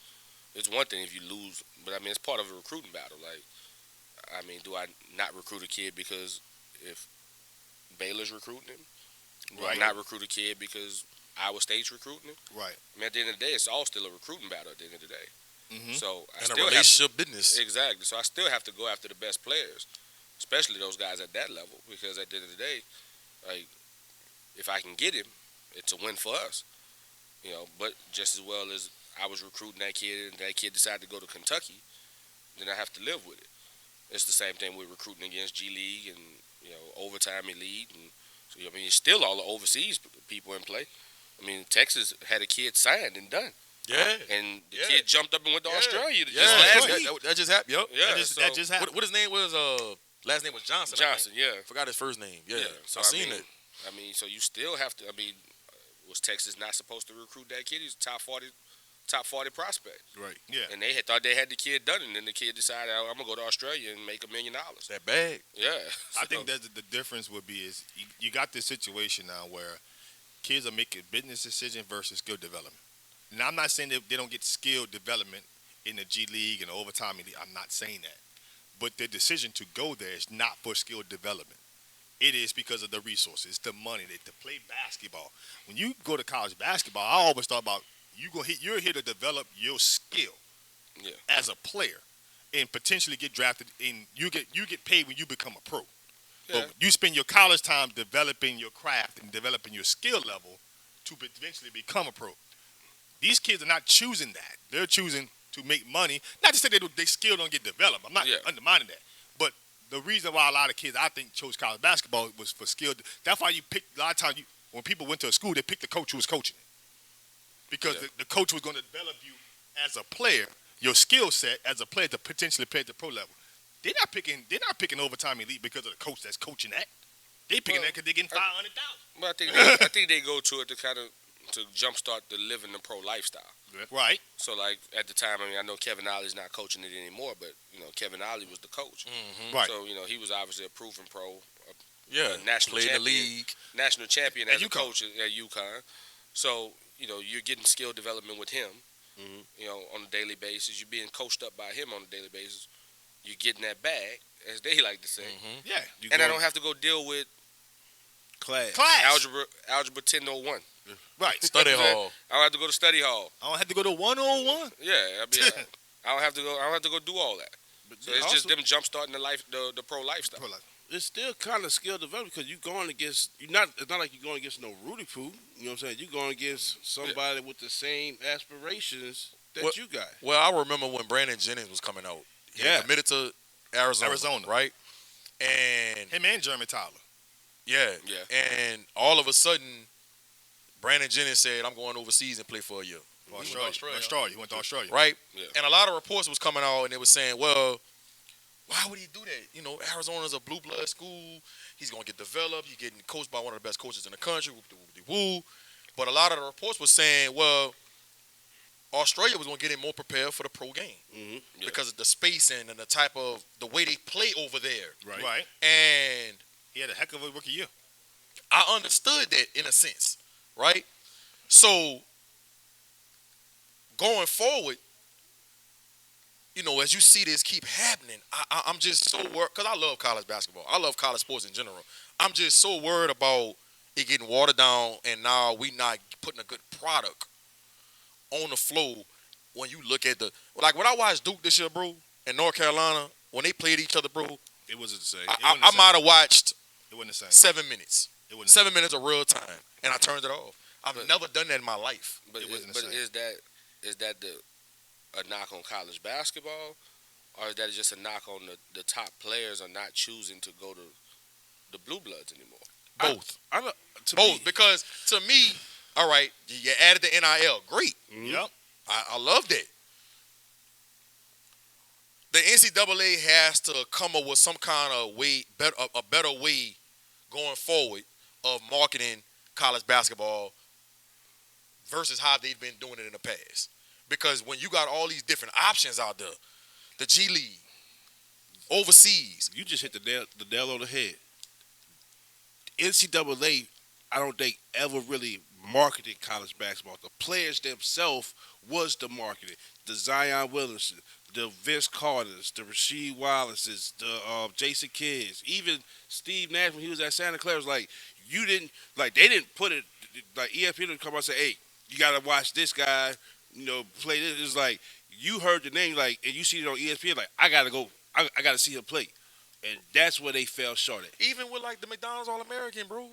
Speaker 1: It's one thing if you lose, but it's part of a recruiting battle. Like, do I not recruit a kid because if Baylor's recruiting him? Do I
Speaker 2: Right.
Speaker 1: not recruit a kid because Iowa State's recruiting him?
Speaker 2: Right.
Speaker 1: At the end of the day, it's all still a recruiting battle at the end of the day.
Speaker 2: Mm-hmm.
Speaker 1: So I
Speaker 3: And a
Speaker 1: still have
Speaker 3: relationship business.
Speaker 1: to, exactly. So I still have to go after the best players, especially those guys at that level, because at the end of the day, like if I can get him, it's a win for us. But just as well as I was recruiting that kid and that kid decided to go to Kentucky, then I have to live with it. It's the same thing with recruiting against G League and overtime elite, and so I mean, it's still all the overseas people in play. I mean, Texas had a kid signed and done,
Speaker 3: Yeah.
Speaker 1: and the
Speaker 3: Yeah.
Speaker 1: kid jumped up and went to
Speaker 3: Yeah.
Speaker 1: Australia
Speaker 3: Yeah,
Speaker 1: just last
Speaker 3: that,
Speaker 1: week.
Speaker 3: that just happened. Yep.
Speaker 1: Yeah,
Speaker 2: That just happened.
Speaker 3: What his name was? Last name was Johnson. I think.
Speaker 1: Johnson. Yeah,
Speaker 3: Forgot his first name. Yeah.
Speaker 1: So
Speaker 3: I seen it.
Speaker 1: I mean, so you still have to. I mean, was Texas not supposed to recruit that kid? He's a top 40 prospect.
Speaker 4: Right.
Speaker 2: Yeah.
Speaker 1: And they had thought they had the kid done, and then the kid decided, I'm gonna go to Australia and make $1 million.
Speaker 3: That bag.
Speaker 1: Yeah,
Speaker 2: I think that the difference would be is you got this situation now where kids are making business decisions versus skill development. Now, I'm not saying that they don't get skill development in the G League and the overtime elite. I'm not saying that. But their decision to go there is not for skill development. It is because of the resources, the money, to play basketball. When you go to college basketball, I always thought about you're here to develop your skill
Speaker 1: Yeah.
Speaker 2: as a player and potentially get drafted, and you get paid when you become a pro.
Speaker 1: Yeah.
Speaker 2: But you spend your college time developing your craft and developing your skill level to eventually become a pro. These kids are not choosing that. They're choosing to make money. Not to say they skill don't get developed. I'm not undermining that. But the reason why a lot of kids, I think, chose college basketball was for skill. That's why you pick, a lot of times, when people went to a school, they picked the coach who was coaching it. Because the coach was going to develop you as a player, your skill set as a player to potentially play at the pro level. They're not picking overtime elite because of the coach that's coaching that. They picking that because they're getting 500,000.
Speaker 1: But I think they go to it to kind of to jumpstart the living the pro lifestyle.
Speaker 2: Right.
Speaker 1: So like at the time, I mean, I know Kevin Ollie's not coaching it anymore, but Kevin Ollie was the coach.
Speaker 3: Mm-hmm.
Speaker 2: Right.
Speaker 1: So he was obviously a proven pro,
Speaker 3: Yeah.
Speaker 1: a national
Speaker 3: Played in the
Speaker 1: champion,
Speaker 3: league.
Speaker 1: national champion
Speaker 2: At
Speaker 1: as a
Speaker 2: UConn.
Speaker 1: coach at UConn. So you're getting skill development with him. On a daily basis, you're being coached up by him on a daily basis. You're getting that bag, as they like to say,
Speaker 3: Mm-hmm.
Speaker 2: Yeah.
Speaker 1: and I don't have to go deal with
Speaker 4: Class.
Speaker 2: Class.
Speaker 1: algebra 1001.
Speaker 2: Right.
Speaker 3: Study
Speaker 1: You know what I'm saying?
Speaker 3: hall.
Speaker 1: I don't have to go to study hall.
Speaker 2: I don't have to go to 101.
Speaker 1: Yeah, I mean, I don't have to go. I don't have to go do all that.
Speaker 4: But
Speaker 1: So it's just them jumpstarting the pro lifestyle.
Speaker 4: It's still kind of skill development because you're going against It's not like you're going against no Rudy Poo. You know what I'm saying? You're going against somebody with the same aspirations that
Speaker 3: What-
Speaker 4: you got.
Speaker 3: Well, I remember when Brandon Jennings was coming out. He had
Speaker 4: Yeah.
Speaker 3: committed to Arizona. Right? And
Speaker 2: Him and Jeremy Tyler.
Speaker 3: yeah.
Speaker 1: Yeah.
Speaker 3: And all of a sudden, Brandon Jennings said, I'm going overseas and play for a year. He went to
Speaker 2: Australia. He went to Australia.
Speaker 3: Right?
Speaker 1: Yeah.
Speaker 3: And a lot of reports was coming out and they was saying, well, why would he do that? Arizona's a blue blood school. He's going to get developed. He's getting coached by one of the best coaches in the country. Woo. But a lot of the reports was saying, well, Australia was going to get him more prepared for the pro game
Speaker 4: Mm-hmm.
Speaker 3: because of the spacing and the type of the way they play over there.
Speaker 2: Right.
Speaker 3: And
Speaker 2: He had a heck of a rookie year.
Speaker 3: I understood that in a sense, right? So going forward, as you see this keep happening, I'm just so worried because I love college basketball. I love college sports in general. I'm just so worried about it getting watered down and now we not putting a good product on the floor when you look at like when I watched Duke this year, bro, in North Carolina, when they played each other, bro,
Speaker 4: It wasn't the same.
Speaker 3: I might have watched
Speaker 2: It wasn't the same.
Speaker 3: 7 minutes.
Speaker 2: It wasn't
Speaker 3: 7 minutes of real time, and I turned it off. I've
Speaker 1: But-
Speaker 3: never done that in my life.
Speaker 1: But
Speaker 2: It wasn't the
Speaker 1: but
Speaker 2: same.
Speaker 1: is that a knock on college basketball, or is that just a knock on the top players are not choosing to go to the blue bloods anymore?
Speaker 3: Both.
Speaker 4: I don't, to
Speaker 3: Both.
Speaker 4: me,
Speaker 3: Because to me, all right, you added the NIL. Great.
Speaker 4: Mhm.
Speaker 2: Yep.
Speaker 3: I love that. The NCAA has to come up with some kind of way, a better way going forward of marketing college basketball versus how they've been doing it in the past. Because when you got all these different options out there, the G League, overseas,
Speaker 4: you just hit the nail on the head. NCAA, I don't think ever really marketed college basketball. The players themselves was the marketing. The Zion Williamson, the Vince Carters, the Rasheed Wallaces, the Jason Kidds, even Steve Nash when he was at Santa Clara was like, they didn't put it, like ESPN didn't come out and say, hey, you got to watch this guy, play this. It's like, you heard the name, like, and you see it on ESPN, like, I got to go, I got to see him play. And that's where they fell short at.
Speaker 3: even with like the McDonald's All-American, bro.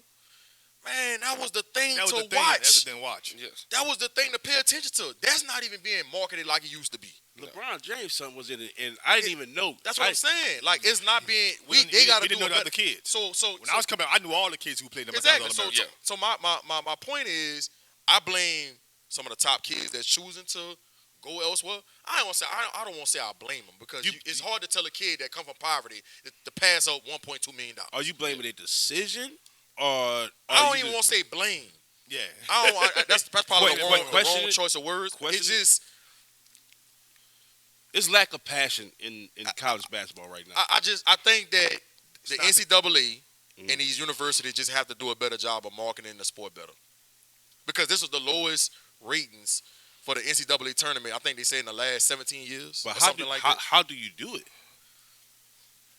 Speaker 3: Man, that was the thing
Speaker 2: That was
Speaker 3: to
Speaker 2: the thing. That was
Speaker 3: watch.
Speaker 2: the thing to watch.
Speaker 1: Yes.
Speaker 3: That was the thing to pay attention to. That's not even being marketed like it used to be.
Speaker 4: LeBron James' son was in it, and I didn't even know.
Speaker 3: That's what I'm saying. Like, it's not being. They got to do
Speaker 2: didn't know the
Speaker 3: better.
Speaker 2: other kids.
Speaker 3: So
Speaker 2: When I was coming out, I knew all the kids who played them.
Speaker 3: exactly.
Speaker 2: So,
Speaker 3: So my point is, I blame some of the top kids that's choosing to go elsewhere. I don't want to say I don't want to say I blame them because it's hard to tell a kid that come from poverty to pass up $1.2 million.
Speaker 4: Are you blaming their decision, or
Speaker 3: I don't even want to say blame.
Speaker 2: yeah.
Speaker 3: I don't. That's probably the wrong choice of words.
Speaker 4: Question
Speaker 3: It's just
Speaker 4: it's lack of passion in college basketball right now?
Speaker 3: I think that the
Speaker 2: Stop it.
Speaker 3: NCAA
Speaker 4: Mhm.
Speaker 3: and these universities just have to do a better job of marketing the sport better. Because this was the lowest ratings for the NCAA tournament. I think they said in the last 17 years.
Speaker 4: But
Speaker 3: or something like that.
Speaker 4: how do you do it?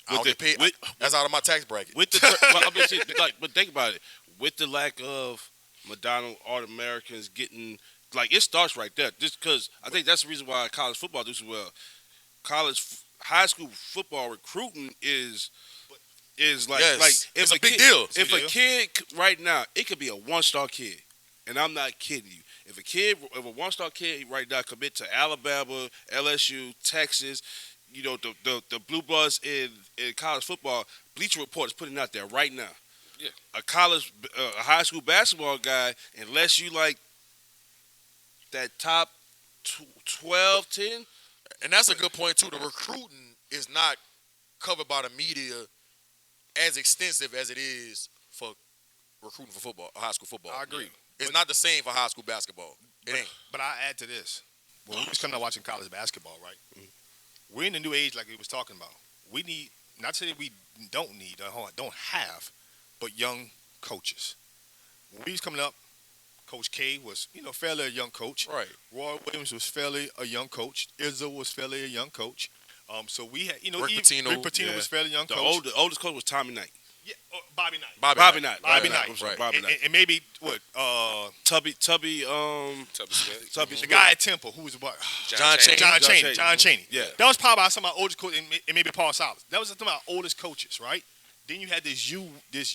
Speaker 3: I don't get paid. That's out of my tax bracket.
Speaker 4: With the well, I mean, see, but think about it. With the lack of Madonna All Americans getting it starts right there. Just because I think that's the reason why college football does so well. High school football recruiting is like
Speaker 3: Yes,
Speaker 4: like
Speaker 3: it's
Speaker 4: if
Speaker 3: a big deal.
Speaker 4: If a kid right now, it could be a 1-star kid, and I'm not kidding you. If a 1-star kid right now commit to Alabama, LSU, Texas, the blue bloods in college football, Bleacher Report is putting out there right now.
Speaker 1: Yeah.
Speaker 4: A high school basketball guy, unless you like that top 12, 10.
Speaker 3: And that's a good point too. The recruiting is not covered by the media as extensive as it is for recruiting for football, high school football.
Speaker 2: I agree.
Speaker 3: It's not the same for high school basketball. It ain't.
Speaker 2: But I add to this. When we was coming out watching college basketball, right? We're in the new age like we was talking about. We need, not to say that we don't need, or don't have, but young coaches. When we was coming up, Coach K was, fairly a young coach.
Speaker 3: Right.
Speaker 2: Roy Williams was fairly a young coach. Izzo was fairly a young coach. So we had,
Speaker 3: Rick Pitino.
Speaker 2: was fairly young
Speaker 4: The
Speaker 2: coach.
Speaker 4: oldest coach was Tommy Knight.
Speaker 2: Yeah, Bobby Knight.
Speaker 3: Bobby
Speaker 2: Knight.
Speaker 4: I'm sorry,
Speaker 3: Right.
Speaker 4: Bobby Knight.
Speaker 2: And maybe what?
Speaker 4: Tubby,
Speaker 1: Tubby Smith.
Speaker 4: Tubby
Speaker 2: The
Speaker 4: Smith.
Speaker 2: guy at Temple, who was what?
Speaker 3: John Chaney.
Speaker 2: John Chaney.
Speaker 4: Yeah.
Speaker 2: That was probably some of our oldest coaches, and maybe Paul Silas. That was some of our oldest coaches, right? Then you had this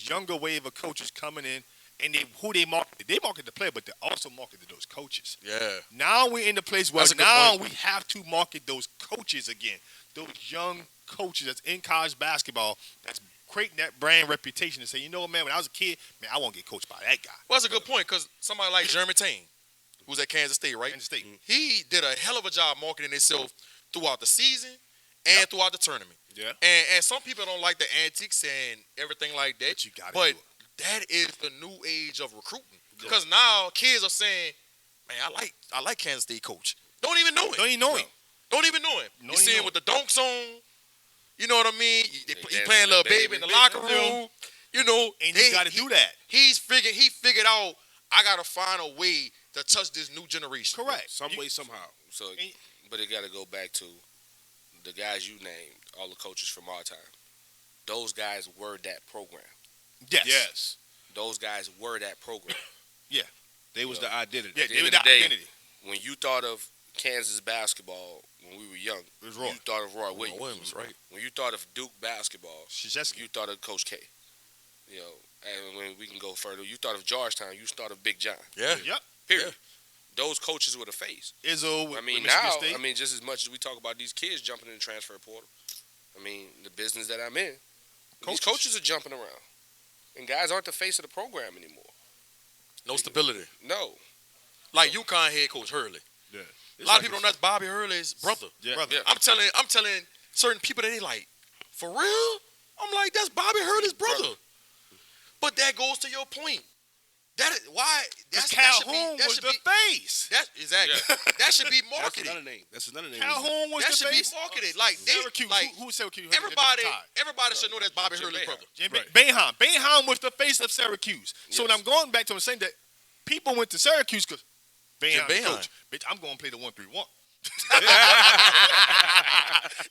Speaker 2: younger wave of coaches coming in, and who they marketed. They marketed the player, but they also marketed those coaches.
Speaker 3: Yeah.
Speaker 2: Now we're in the place where
Speaker 3: That's a good
Speaker 2: now
Speaker 3: point.
Speaker 2: we have to market those coaches again. Those young coaches that's in college basketball that's creating that brand reputation to say, man, when I was a kid, man, I won't get coached by that guy.
Speaker 3: Well, that's a good point because somebody like Jeremy Tane, who's at Kansas State, right?
Speaker 2: Kansas State.
Speaker 3: He did a hell of a job marketing himself throughout the season and throughout the tournament.
Speaker 4: Yeah.
Speaker 3: And some people don't like the antics and everything like that.
Speaker 2: But you gotta
Speaker 3: But
Speaker 2: do it.
Speaker 3: that is the new age of recruiting. Because now kids are saying, man, I like Kansas State coach. Don't even know him.
Speaker 2: Don't even know him.
Speaker 3: Don't even know him.
Speaker 2: Don't
Speaker 3: You
Speaker 2: even
Speaker 3: see
Speaker 2: know
Speaker 3: him with the dunks on. You know what I mean? He
Speaker 1: dancing
Speaker 3: playing
Speaker 1: with
Speaker 3: little
Speaker 1: Baby
Speaker 3: baby in the
Speaker 1: Baby.
Speaker 3: locker room.
Speaker 2: And you got to do that.
Speaker 3: He figured out I gotta find a way to touch this new generation.
Speaker 2: Correct.
Speaker 4: Some way, somehow.
Speaker 1: So, but it got to go back to the guys you named, all the coaches from our time. Those guys were that program.
Speaker 2: Yes.
Speaker 4: Yes.
Speaker 1: Those guys were that program.
Speaker 4: They was the identity.
Speaker 2: Yeah,
Speaker 1: At the
Speaker 2: they
Speaker 1: end
Speaker 2: were
Speaker 1: of the
Speaker 2: the
Speaker 1: day,
Speaker 2: identity.
Speaker 1: When you thought of Kansas basketball when we were young,
Speaker 2: It was Roy.
Speaker 1: you thought of Roy Williams.
Speaker 3: right?
Speaker 1: When you thought of Duke basketball,
Speaker 2: Krzyzewski.
Speaker 1: you thought of Coach K. And when we can go further, you thought of Georgetown, you thought of Big John.
Speaker 3: Yeah.
Speaker 2: Yep.
Speaker 1: Period.
Speaker 3: Yeah.
Speaker 1: Those coaches were the face.
Speaker 2: Izzo with,
Speaker 1: I mean,
Speaker 2: with Michigan
Speaker 1: now,
Speaker 2: State.
Speaker 1: just as much as we talk about these kids jumping in the transfer portal, the business that I'm in, these coaches are jumping around. And guys aren't the face of the program anymore.
Speaker 3: No stability.
Speaker 1: No.
Speaker 3: Like UConn head coach Hurley.
Speaker 4: Yeah.
Speaker 3: A lot of people don't know that's Bobby Hurley's brother.
Speaker 4: Yeah.
Speaker 2: Brother.
Speaker 1: Yeah.
Speaker 3: I'm telling certain people that they like, for real? I'm like, that's Bobby Hurley's brother. But that goes to your point. That is why
Speaker 2: Because
Speaker 3: that should
Speaker 2: Calhoun
Speaker 3: that
Speaker 2: was
Speaker 3: should
Speaker 2: the
Speaker 3: be,
Speaker 2: face.
Speaker 3: exactly. That should be
Speaker 4: That's
Speaker 3: marketed.
Speaker 4: another name. That's another name.
Speaker 2: Calhoun was
Speaker 3: That
Speaker 2: the
Speaker 3: should be
Speaker 2: face.
Speaker 3: marketed. Like they,
Speaker 2: Syracuse.
Speaker 3: like
Speaker 2: Who was Syracuse?
Speaker 3: everybody should know that's Bobby
Speaker 1: Jim
Speaker 3: Hurley's
Speaker 1: Boeheim.
Speaker 3: brother.
Speaker 2: Jim
Speaker 4: Right.
Speaker 2: Boeheim. Boeheim was the face of Syracuse. So when
Speaker 1: Yes.
Speaker 2: I'm going back to him saying that people went to Syracuse because Boeheim
Speaker 3: Boeheim.
Speaker 2: coach. Bitch, I'm going to play the 1-3-1.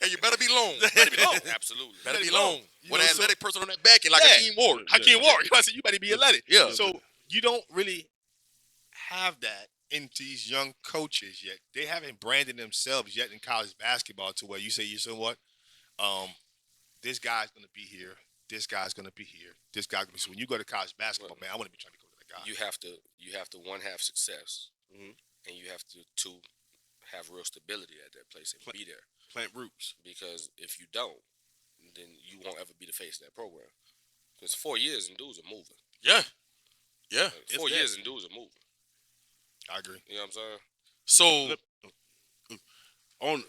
Speaker 3: And you better be long. Better be long.
Speaker 1: Absolutely.
Speaker 3: Better be
Speaker 2: be long.
Speaker 3: long.
Speaker 2: You
Speaker 3: With
Speaker 2: know,
Speaker 3: an
Speaker 2: so-
Speaker 3: athletic person on that back and like
Speaker 2: Yeah.
Speaker 3: a team warrior.
Speaker 2: Hakeem Warren. I said, you better be athletic.
Speaker 3: Yeah.
Speaker 2: So you don't really have that in these young coaches yet. They haven't branded themselves yet in college basketball to where you say, you know what? This guy's going to be here. This guy's going to be here. This guy's going to be. So when you go to college basketball, man, I want to be trying to go to God.
Speaker 1: you have to one have success,
Speaker 4: Mhm.
Speaker 1: and you have to two have real stability at that place and be there.
Speaker 4: Plant roots.
Speaker 1: Because if you don't, then you won't ever be the face of that program. Because 4 years and dudes are moving.
Speaker 3: Yeah. Yeah.
Speaker 1: Like,
Speaker 4: If
Speaker 1: 4 years
Speaker 4: that.
Speaker 1: and dudes are moving.
Speaker 2: I agree.
Speaker 1: You know what I'm saying?
Speaker 3: So
Speaker 4: Let- On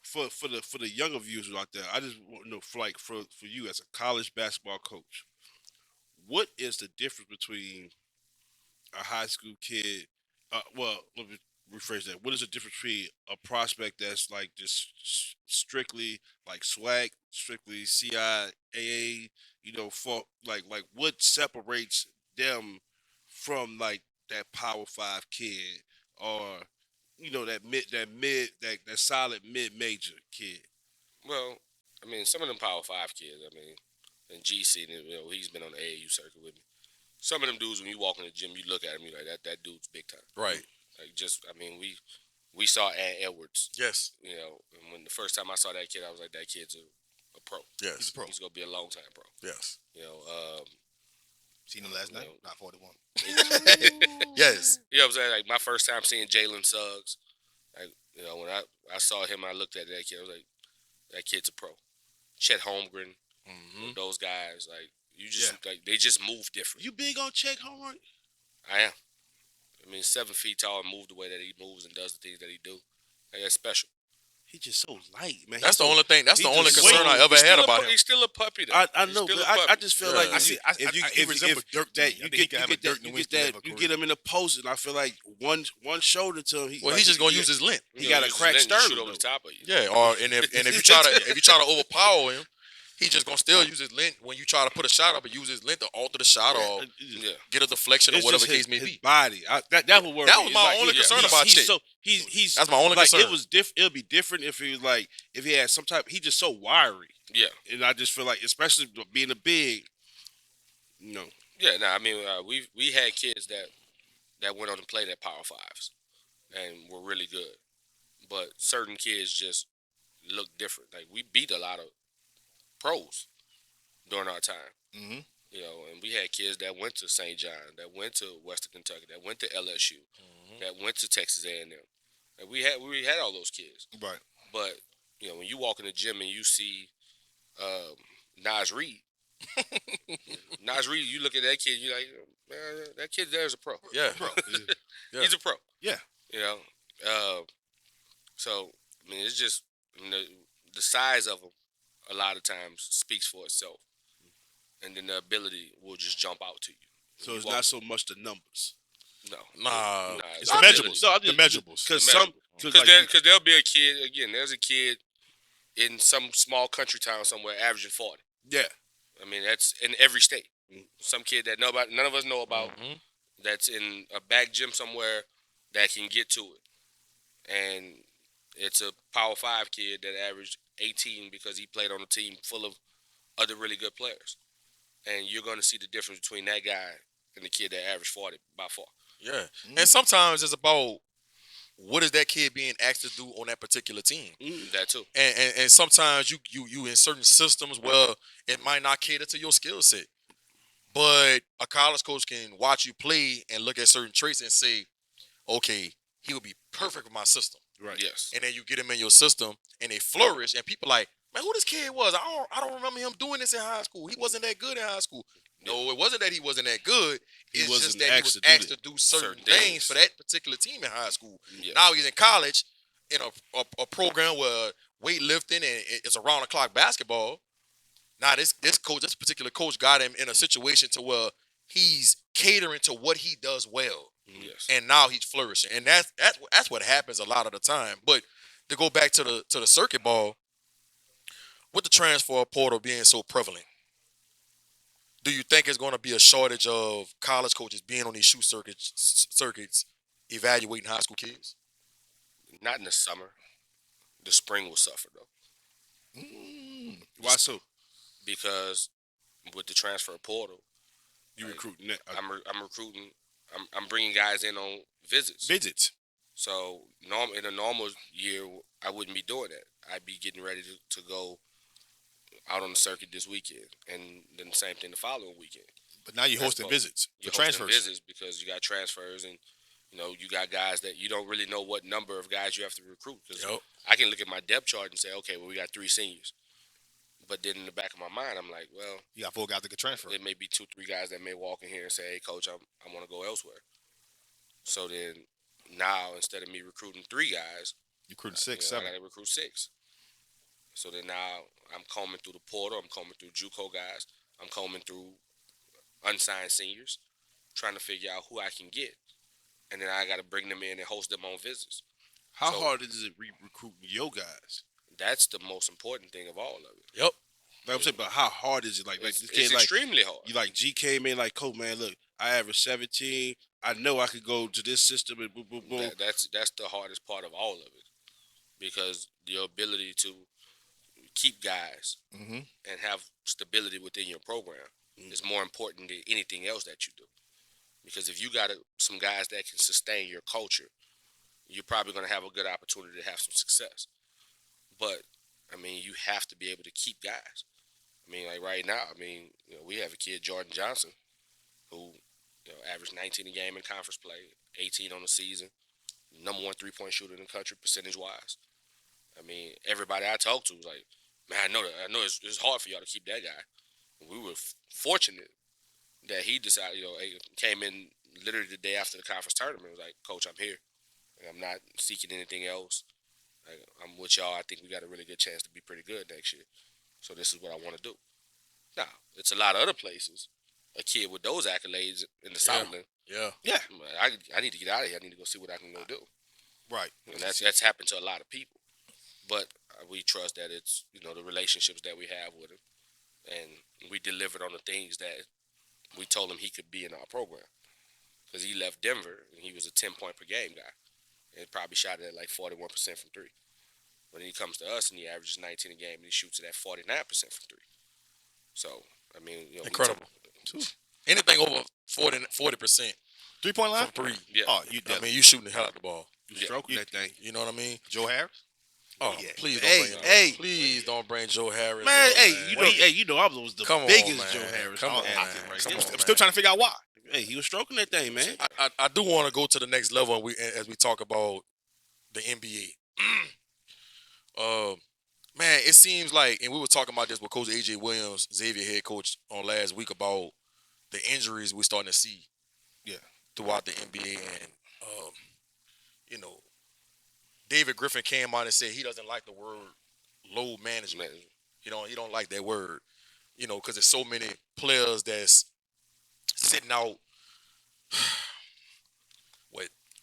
Speaker 4: for the younger viewers out there, I just want to know for you as a college basketball coach, what is the difference between a high school kid? Let me rephrase that. What is the difference between a prospect that's like just strictly like swag, strictly CIAA, for like what separates them from like that Power Five kid or that solid mid major kid?
Speaker 1: Well, I mean, some of them Power Five kids. I mean, and GC, he's been on the AAU circuit with me. Some of them dudes, when you walk in the gym, you look at him, you like that dude's big time.
Speaker 3: right.
Speaker 1: Like I mean, we saw Ant Edwards.
Speaker 3: Yes.
Speaker 1: And when the first time I saw that kid, I was like, that kid's a pro.
Speaker 2: He's
Speaker 3: Yes.
Speaker 2: a pro.
Speaker 1: He's gonna be a long time pro.
Speaker 3: Yes.
Speaker 1: You know,
Speaker 2: Seen him last night.
Speaker 1: No.
Speaker 2: Not 41.
Speaker 3: Yes.
Speaker 1: you know what I'm saying? Like my first time seeing Jalen Suggs, like when I saw him, I looked at that kid. I was like, that kid's a pro. Chet Holmgren,
Speaker 3: Mm-hmm.
Speaker 1: those guys, like you just like they just move different.
Speaker 4: You big on check homework?
Speaker 1: I am. I mean, 7 feet tall and move the way that he moves and does the things that he do. Like, that's special.
Speaker 4: He just so light, man.
Speaker 3: That's the only thing. That's
Speaker 4: he
Speaker 3: the only
Speaker 4: just
Speaker 3: concern
Speaker 4: way-
Speaker 3: I ever
Speaker 1: He's
Speaker 3: had
Speaker 1: still
Speaker 3: about him.
Speaker 1: He's still a puppy, though.
Speaker 4: I
Speaker 1: He's
Speaker 4: know,
Speaker 1: still
Speaker 4: but
Speaker 1: a puppy.
Speaker 4: I just feel
Speaker 3: Yeah.
Speaker 4: like
Speaker 3: I
Speaker 2: see-
Speaker 4: if you
Speaker 2: he resembles Dirk to me. I think he can have a Dirk Nowitzki level
Speaker 4: you
Speaker 2: career.
Speaker 4: get him in the post, and I feel like one shoulder to him.
Speaker 3: Well, he's just gonna use his length.
Speaker 4: He got a
Speaker 1: use his
Speaker 4: cracked
Speaker 1: length to shoot
Speaker 4: sternum,
Speaker 1: over the
Speaker 4: though.
Speaker 1: top of you.
Speaker 3: Yeah. Or if you try to overpower him, he's just gonna still use his length when you try to put a shot up and use his length to alter the shot or
Speaker 1: Yeah.
Speaker 3: get a deflection or
Speaker 4: It's
Speaker 3: whatever
Speaker 4: just
Speaker 3: case may
Speaker 4: his
Speaker 3: be.
Speaker 4: body. That would worry.
Speaker 3: That
Speaker 4: me.
Speaker 3: was
Speaker 4: It's
Speaker 3: my
Speaker 4: like
Speaker 3: only concern
Speaker 4: he's-
Speaker 3: about
Speaker 4: he's
Speaker 3: Chick.
Speaker 4: so he's
Speaker 3: That's my only
Speaker 4: like
Speaker 3: concern.
Speaker 4: it was It'll be different if he was like if he had some type. He's just so wiry,
Speaker 1: Yeah.
Speaker 4: and I just feel like, especially being a big,
Speaker 1: Yeah. Nah, I mean, we had kids that went on to play at Power Fives and were really good, but certain kids just look different. Like we beat a lot of pros during our time.
Speaker 2: Mm-hmm.
Speaker 1: And we had kids that went to St. John, that went to Western Kentucky, that went to LSU, that went to Texas A&M. And we had all those kids.
Speaker 2: Right.
Speaker 1: But when you walk in the gym and you see Nas Reed, you look at that kid, you're like, man, that kid there is a pro.
Speaker 3: Yeah.
Speaker 1: Pro.
Speaker 3: Yeah.
Speaker 1: He's a pro.
Speaker 4: Yeah.
Speaker 1: So I mean, it's just the size of them a lot of times speaks for itself, and then the ability will just jump out to you.
Speaker 4: so
Speaker 1: You
Speaker 4: it's
Speaker 1: walk
Speaker 4: not
Speaker 1: in-
Speaker 4: so much the numbers.
Speaker 1: No.
Speaker 3: Nah.
Speaker 2: It's
Speaker 1: the
Speaker 2: the
Speaker 1: ability.
Speaker 2: measurables.
Speaker 4: No, I
Speaker 2: The measurables.
Speaker 4: because
Speaker 1: The
Speaker 4: some
Speaker 1: Because there'll be a kid, again, there's a kid in some small country town somewhere averaging 40.
Speaker 4: yeah.
Speaker 1: I mean, that's in every state. Some kid that none of us know about
Speaker 3: Mhm.
Speaker 1: that's in a back gym somewhere that can get to it. And it's a Power 5 kid that averaged 18 because he played on a team full of other really good players. And you're going to see the difference between that guy and the kid that averaged 40 by far.
Speaker 3: Yeah. And sometimes it's about what is that kid being asked to do on that particular team.
Speaker 1: That too.
Speaker 3: And sometimes you in certain systems where it might not cater to your skill set. But a college coach can watch you play and look at certain traits and say, okay, he would be perfect with my system.
Speaker 4: Right.
Speaker 1: Yes.
Speaker 3: And then you get him in your system and they flourish and people like, man, who this kid was? I don't remember him doing this in high school. He wasn't that good in high school. No, it wasn't that he wasn't that good.
Speaker 4: He
Speaker 3: It's just
Speaker 4: wasn't
Speaker 3: that he was asked to do certain
Speaker 1: Certain
Speaker 3: things
Speaker 1: things.
Speaker 3: for that particular team in high school.
Speaker 1: Yeah.
Speaker 3: Now he's in college in a program where weightlifting and it's around the clock basketball. Now this particular coach got him in a situation to where he's catering to what he does well,
Speaker 1: Yes.
Speaker 3: and now he's flourishing, and that's what happens a lot of the time. But to go back to the circuit ball, with the transfer portal being so prevalent, do you think it's going to be a shortage of college coaches being on these shoe circuits evaluating high school kids?
Speaker 1: Not in the summer. The spring will suffer though,
Speaker 4: Why so?
Speaker 1: because with the transfer portal,
Speaker 4: You recruiting that?
Speaker 1: I'm recruiting. I'm bringing guys in on visits.
Speaker 2: Visits.
Speaker 1: So in a normal year, I wouldn't be doing that. I'd be getting ready to go out on the circuit this weekend, and then the same thing the following weekend.
Speaker 2: But now you're
Speaker 1: That's
Speaker 2: hosting
Speaker 1: both.
Speaker 2: visits for
Speaker 1: You're hosting
Speaker 2: transfers.
Speaker 1: visits because you got transfers and you got guys that you don't really know what number of guys you have to recruit. Because
Speaker 3: Yep.
Speaker 1: I can look at my depth chart and say, okay, well we got 3 seniors, but then in the back of my mind, I'm like, well,
Speaker 2: You got 4 guys that could transfer.
Speaker 1: there may be 2, 3 guys that may walk in here and say, hey, coach, I want to go elsewhere. So then now instead of me recruiting 3 guys,
Speaker 2: You recruiting 6,
Speaker 1: I
Speaker 2: 7.
Speaker 1: got to recruit 6. So then now I'm combing through the portal. I'm combing through JUCO guys. I'm combing through unsigned seniors, trying to figure out who I can get, and then I got to bring them in and host them on visits.
Speaker 4: How
Speaker 1: So-
Speaker 4: hard is it recruiting your guys?
Speaker 1: That's the most important thing of all of it.
Speaker 3: Yep.
Speaker 4: Like I'm saying, but how hard is it? Like
Speaker 1: It's,
Speaker 4: this
Speaker 1: it's
Speaker 4: kid, like
Speaker 1: extremely hard.
Speaker 4: you, like G came in, like, coach, man, look, I average 17. I know I could go to this system and boom, boom, boom.
Speaker 1: That's the hardest part of all of it, because your ability to keep guys
Speaker 2: Mm-hmm.
Speaker 1: and have stability within your program is more important than anything else that you do. Because if you got some guys that can sustain your culture, you're probably going to have a good opportunity to have some success. But I mean, you have to be able to keep guys. I mean, like right now, I mean, we have a kid, Jordan Johnson, who averaged 19 a game in conference play, 18 on the season, number 1 3-point shooter in the country percentage wise. I mean, everybody I talked to was like, man, I know it's hard for y'all to keep that guy. We were fortunate that he decided, came in literally the day after the conference tournament. Was like, coach, I'm here. I'm not seeking anything else. I'm with y'all. I think we got a really good chance to be pretty good next year. So this is what I want to do. Now, it's a lot of other places. A kid with those accolades in the Southland,
Speaker 3: Yeah.
Speaker 2: Yeah.
Speaker 1: I need to get out of here. I need to go see what I can go do.
Speaker 2: Right.
Speaker 1: And that's happened to a lot of people. But we trust that it's the relationships that we have with him, and we delivered on the things that we told him he could be in our program. Because he left Denver and he was a 10-point per game guy, and probably shot it at like 41% from 3. When he comes to us and he averages 19 a game and he shoots it at 49% from 3. So I mean,
Speaker 3: Incredible. Anything over 40%
Speaker 2: 3-point line?
Speaker 3: from 3.
Speaker 1: Yeah.
Speaker 2: Oh, you
Speaker 3: I
Speaker 2: definitely.
Speaker 3: mean, you shooting the hell out the ball.
Speaker 4: You stroking that thing.
Speaker 3: You know what I mean?
Speaker 2: Joe Harris?
Speaker 3: Oh,
Speaker 2: Yeah.
Speaker 3: please
Speaker 4: Hey,
Speaker 3: don't bring
Speaker 4: hey.
Speaker 3: please don't bring Joe Harris.
Speaker 4: Man,
Speaker 3: up,
Speaker 4: hey,
Speaker 3: man.
Speaker 4: you know, I was the
Speaker 3: Come on,
Speaker 4: biggest
Speaker 3: man.
Speaker 4: Joe Harris.
Speaker 3: Come on,
Speaker 4: advocate
Speaker 3: man.
Speaker 4: right
Speaker 3: Come
Speaker 4: there.
Speaker 3: on,
Speaker 2: I'm still trying to figure out why.
Speaker 4: Hey, he was stroking that thing, man.
Speaker 3: I do want to go to the next level as we talk about the NBA. Man, it seems like, and we were talking about this with Coach AJ Williams, Xavier head coach, on last week about the injuries we're starting to see.
Speaker 2: Yeah.
Speaker 3: Throughout the NBA, and David Griffin came out and said he doesn't like the word load management. He don't like that word, because there's so many players that's sitting out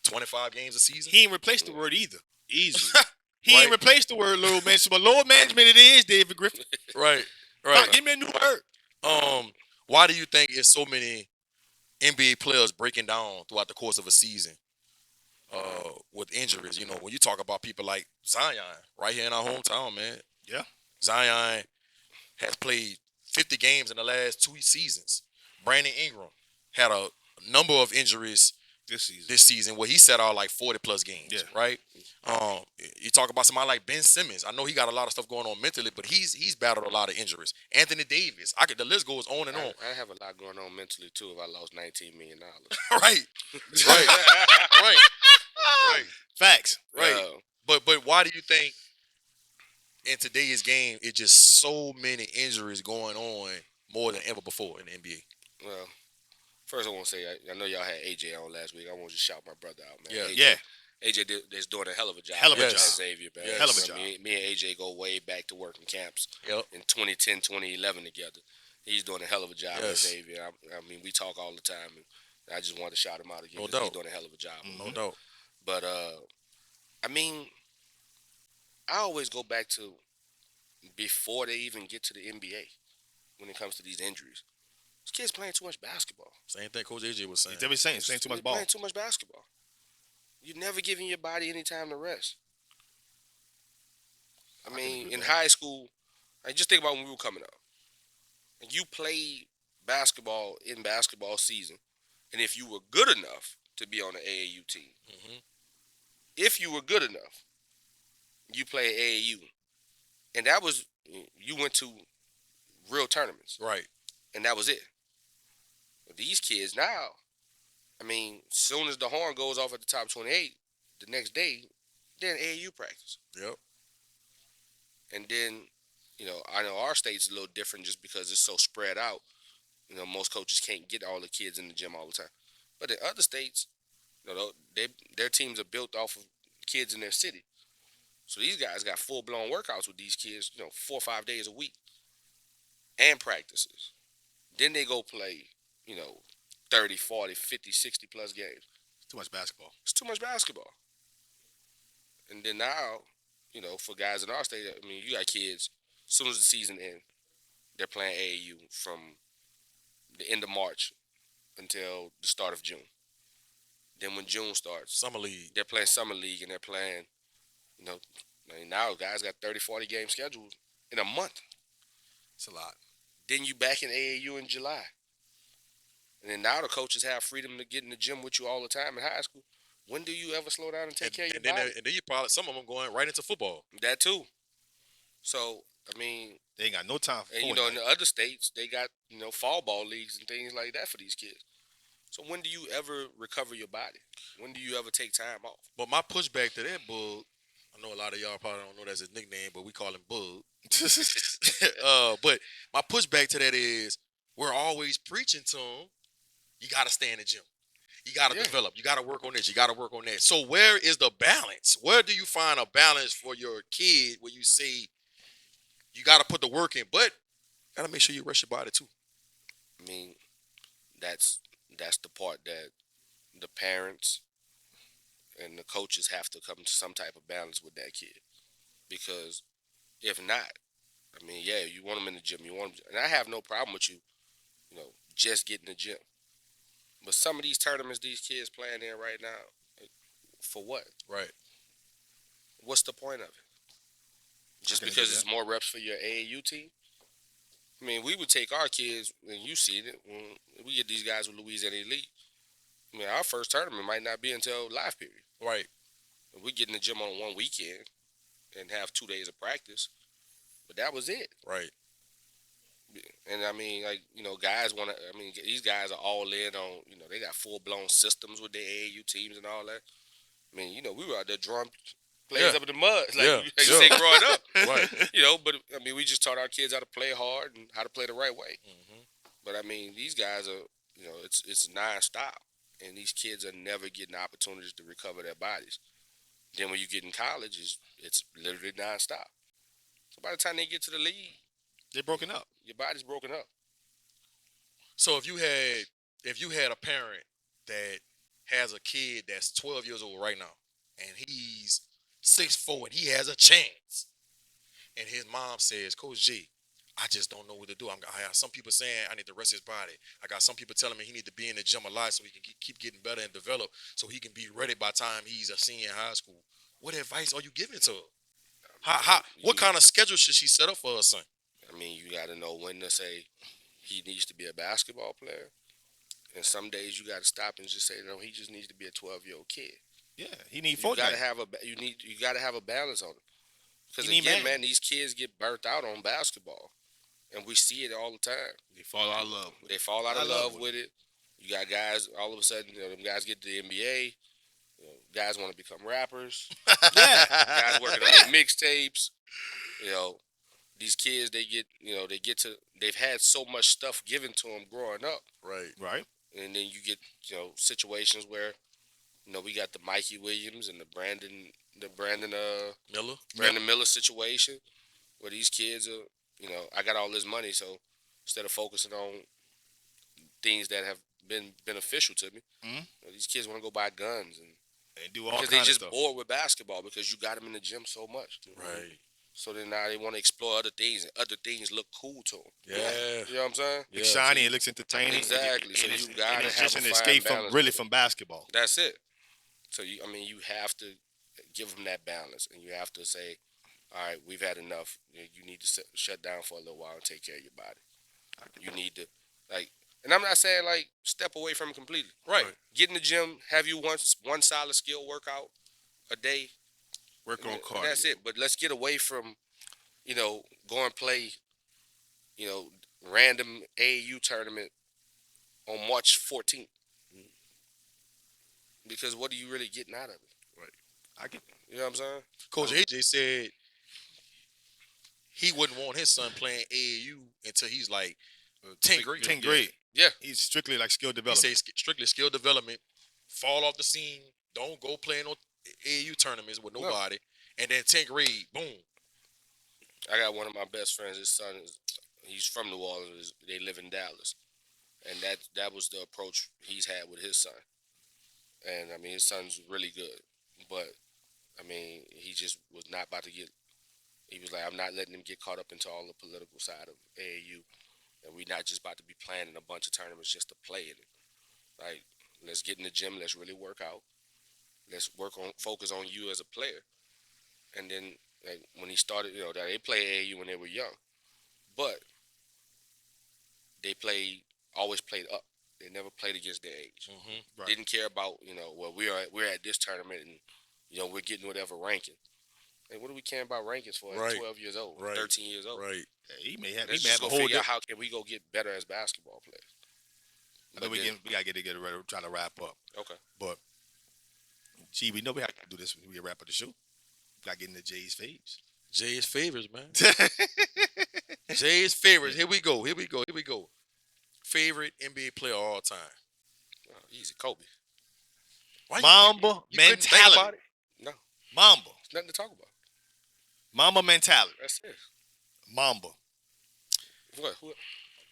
Speaker 3: 25 games a season.
Speaker 2: He ain't replaced the word either.
Speaker 4: Easy.
Speaker 2: He ain't
Speaker 3: Right.
Speaker 2: replaced the word load management. But load management it is, David Griffin.
Speaker 3: Right.
Speaker 2: Give me a new word.
Speaker 3: Why do you think it's so many NBA players breaking down throughout the course of a season with injuries? When you talk about people like Zion, right here in our hometown, man.
Speaker 2: Yeah.
Speaker 3: Zion has played 50 games in the last 2 seasons. Brandon Ingram had a number of injuries
Speaker 4: This season.
Speaker 3: this season where he set out like 40-plus games,
Speaker 2: Yeah.
Speaker 3: right? You talk about somebody like Ben Simmons. I know he got a lot of stuff going on mentally, but he's battled a lot of injuries. Anthony Davis. The list goes on and on.
Speaker 1: I have a lot going on mentally too if I lost $19 million.
Speaker 3: Right. Right.
Speaker 2: Facts.
Speaker 3: Right. But why do you think in today's game it's just so many injuries going on more than ever before in the NBA?
Speaker 1: Well, first I want to say I know y'all had AJ on last week. I want to just shout my brother out, man.
Speaker 3: Yeah.
Speaker 1: AJ,
Speaker 2: Yeah.
Speaker 1: AJ is doing a hell of a job.
Speaker 2: Hell of a
Speaker 1: at
Speaker 3: job.
Speaker 1: Xavier, man.
Speaker 3: Yes.
Speaker 2: Hell of a job.
Speaker 1: Me and AJ go way back to working camps
Speaker 3: Yep.
Speaker 1: in 2010, 2011 together. He's doing a hell of a job at
Speaker 3: Yes.
Speaker 1: Xavier. I mean, we talk all the time, and I just wanted to shout him out again.
Speaker 3: No
Speaker 1: 'Cause he's
Speaker 3: doubt.
Speaker 1: doing a hell of a job.
Speaker 3: No doubt.
Speaker 1: But I mean, I always go back to before they even get to the NBA when it comes to these injuries. These kids playing too much basketball.
Speaker 3: Same thing Coach AJ was saying.
Speaker 2: He's definitely saying too much ball.
Speaker 1: Playing too much basketball. You're never giving your body any time to rest. I mean, in high school, just think about when we were coming up. And you played basketball in basketball season, and if you were good enough to be on the AAU team, if you were good enough, you played AAU, and that was you went to real tournaments,
Speaker 3: Right.
Speaker 1: and that was it. These kids now, I mean, soon as the horn goes off at the top 28, the next day, they're in AAU practice.
Speaker 3: Yep.
Speaker 1: And then, I know our state's a little different just because it's so spread out. Most coaches can't get all the kids in the gym all the time. But in other states, their teams are built off of kids in their city. So these guys got full blown workouts with these kids, 4 or 5 days a week and practices. Then they go play, you know, 30, 40, 50, 60 plus games.
Speaker 2: Too much basketball.
Speaker 1: It's too much basketball. And then now, for guys in our state, I mean, you got kids, as soon as the season ends, they're playing AAU from the end of March until the start of June. Then when June starts,
Speaker 3: Summer league.
Speaker 1: they're playing summer league and they're playing, you know, I mean, now guys got 30, 40 games scheduled in a month.
Speaker 2: It's a lot.
Speaker 1: Then you back in AAU in July. And then now the coaches have freedom to get in the gym with you all the time in high school. When do you ever slow down and take care of your body?
Speaker 3: And then you probably, some of them going right into football.
Speaker 1: That too. So, I mean,
Speaker 2: They ain't got no time for
Speaker 1: and in the other states, they got, fall ball leagues and things like that for these kids. So when do you ever recover your body? When do you ever take time off?
Speaker 3: But my pushback to that Bug, I know a lot of y'all probably don't know that's his nickname, but we call him Bug. But my pushback to that is we're always preaching to them, you got to stay in the gym. You got to develop. You got to work on this. You got to work on that. So where is the balance? Where do you find a balance for your kid where you say you got to put the work in, but got to make sure you rest your body too?
Speaker 1: I mean, that's the part that the parents and the coaches have to come to some type of balance with that kid. Because if not, I mean, yeah, you want them in the gym. You want them, and I have no problem with you, just getting the gym. But some of these tournaments these kids playing in right now, for what?
Speaker 3: Right.
Speaker 1: What's the point of it? Just because it's more reps for your AAU team? I mean, we would take our kids, and you see it, when we get these guys with Louisiana Elite. I mean, our first tournament might not be until live period.
Speaker 3: Right.
Speaker 1: We get in the gym on one weekend and have 2 days of practice, but that was it.
Speaker 3: Right.
Speaker 1: And I mean, like, guys want to, I mean, these guys are all in on, they got full blown systems with their AAU teams and all that. I mean, we were out there drawing plays up in the mud, like you say growing up.
Speaker 3: Right.
Speaker 1: But I mean, we just taught our kids how to play hard and how to play the right way.
Speaker 3: Mm-hmm.
Speaker 1: But I mean, these guys are, it's nonstop. And these kids are never getting opportunities to recover their bodies. Then when you get in college, it's literally nonstop. So by the time they get to the league,
Speaker 2: they're broken up.
Speaker 1: Your body's broken up.
Speaker 3: So if you had a parent that has a kid that's 12 years old right now, and he's 6'4" and he has a chance, and his mom says, Coach G, I just don't know what to do. I have some people saying I need to rest his body. I got some people telling me he need to be in the gym a lot so he can keep getting better and develop so he can be ready by the time he's a senior in high school. What advice are you giving to her? What kind of schedule should she set up for her son?
Speaker 1: I mean, you got to know when to say he needs to be a basketball player. And some days you got to stop and just say, no, he just needs to be a 12-year-old kid.
Speaker 2: Yeah, he needs
Speaker 1: you got to have a balance on him. Because again, man, these kids get burnt out on basketball. And we see it all the time.
Speaker 4: They fall out of love.
Speaker 1: They fall out of love with it. You got guys, all of a sudden, them guys get to the NBA. Guys want to become rappers. Guys working on their mixtapes. These kids, they've had so much stuff given to them growing up.
Speaker 2: Right.
Speaker 1: And then you get, situations where, we got the Mikey Williams and the Brandon Miller situation, where these kids are, I got all this money, so instead of focusing on things that have been beneficial to me, these kids want to go buy guns
Speaker 2: and do all kinds of stuff.
Speaker 1: Because they just bored with basketball because you got them in the gym so much.
Speaker 3: Right.
Speaker 1: So then now they want to explore other things, and other things look cool to them.
Speaker 3: Yeah.
Speaker 1: You know what I'm saying?
Speaker 2: It's shiny, it looks entertaining.
Speaker 1: Exactly. So you got to have
Speaker 2: just
Speaker 1: a
Speaker 2: an
Speaker 1: fine
Speaker 2: escape
Speaker 1: balance
Speaker 2: from basketball.
Speaker 1: That's it. So you have to give them that balance, and you have to say, all right, we've had enough. You need to shut down for a little while and take care of your body. You need to, and I'm not saying, step away from it completely.
Speaker 3: Right.
Speaker 1: Get in the gym, have you one solid skill workout a day.
Speaker 4: Work on cardio.
Speaker 1: That's it. But let's get away from, go and play, random AAU tournament on March 14th. Because what are you really getting out of it?
Speaker 2: Right. I get.
Speaker 1: You know what I'm saying?
Speaker 3: Coach AJ said he wouldn't want his son playing AAU until he's like 10th grade.
Speaker 2: 10th grade.
Speaker 1: Yeah.
Speaker 2: He's strictly like skill
Speaker 3: He
Speaker 2: development.
Speaker 3: says strictly skill development. Fall off the scene. Don't go play no AAU tournaments with nobody. And then 10th grade, boom.
Speaker 1: I got one of my best friends. His son he's from New Orleans. They live in Dallas, and that was the approach he's had with his son. And I mean, his son's really good, but I mean, he just was not about to get. He was like, I'm not letting him get caught up into all the political side of AAU, and we're not just about to be playing in a bunch of tournaments just to play in it. Like, let's get in the gym. Let's really work out. Let's focus on you as a player. And then, like, when he started, they played AAU when they were young, but they always played up. They never played against their age.
Speaker 3: Mm-hmm.
Speaker 2: Right.
Speaker 1: Didn't care about, well, we're at this tournament and, we're getting whatever ranking. Like, what are we caring about rankings for at 12 years old, 13 years old?
Speaker 3: Right.
Speaker 2: Yeah, he may have
Speaker 1: Let's just
Speaker 2: a
Speaker 1: go
Speaker 2: whole
Speaker 1: figure out how can we go get better as basketball players.
Speaker 2: I know we got to get ready. We're trying to wrap up.
Speaker 1: Okay.
Speaker 2: But, gee, we know we have to do this when we wrap up the show. We got to get into Jay's faves.
Speaker 3: Jay's favorites, man. Jay's favorites. Here we go. Favorite NBA player of all time.
Speaker 1: Oh, easy, Kobe.
Speaker 3: Why
Speaker 2: Mamba
Speaker 3: you couldn't think
Speaker 2: mentality.
Speaker 3: about it?
Speaker 1: No,
Speaker 2: Mamba.
Speaker 1: there's nothing to talk about.
Speaker 2: Mamba mentality.
Speaker 1: That's it.
Speaker 2: Mamba.
Speaker 1: What?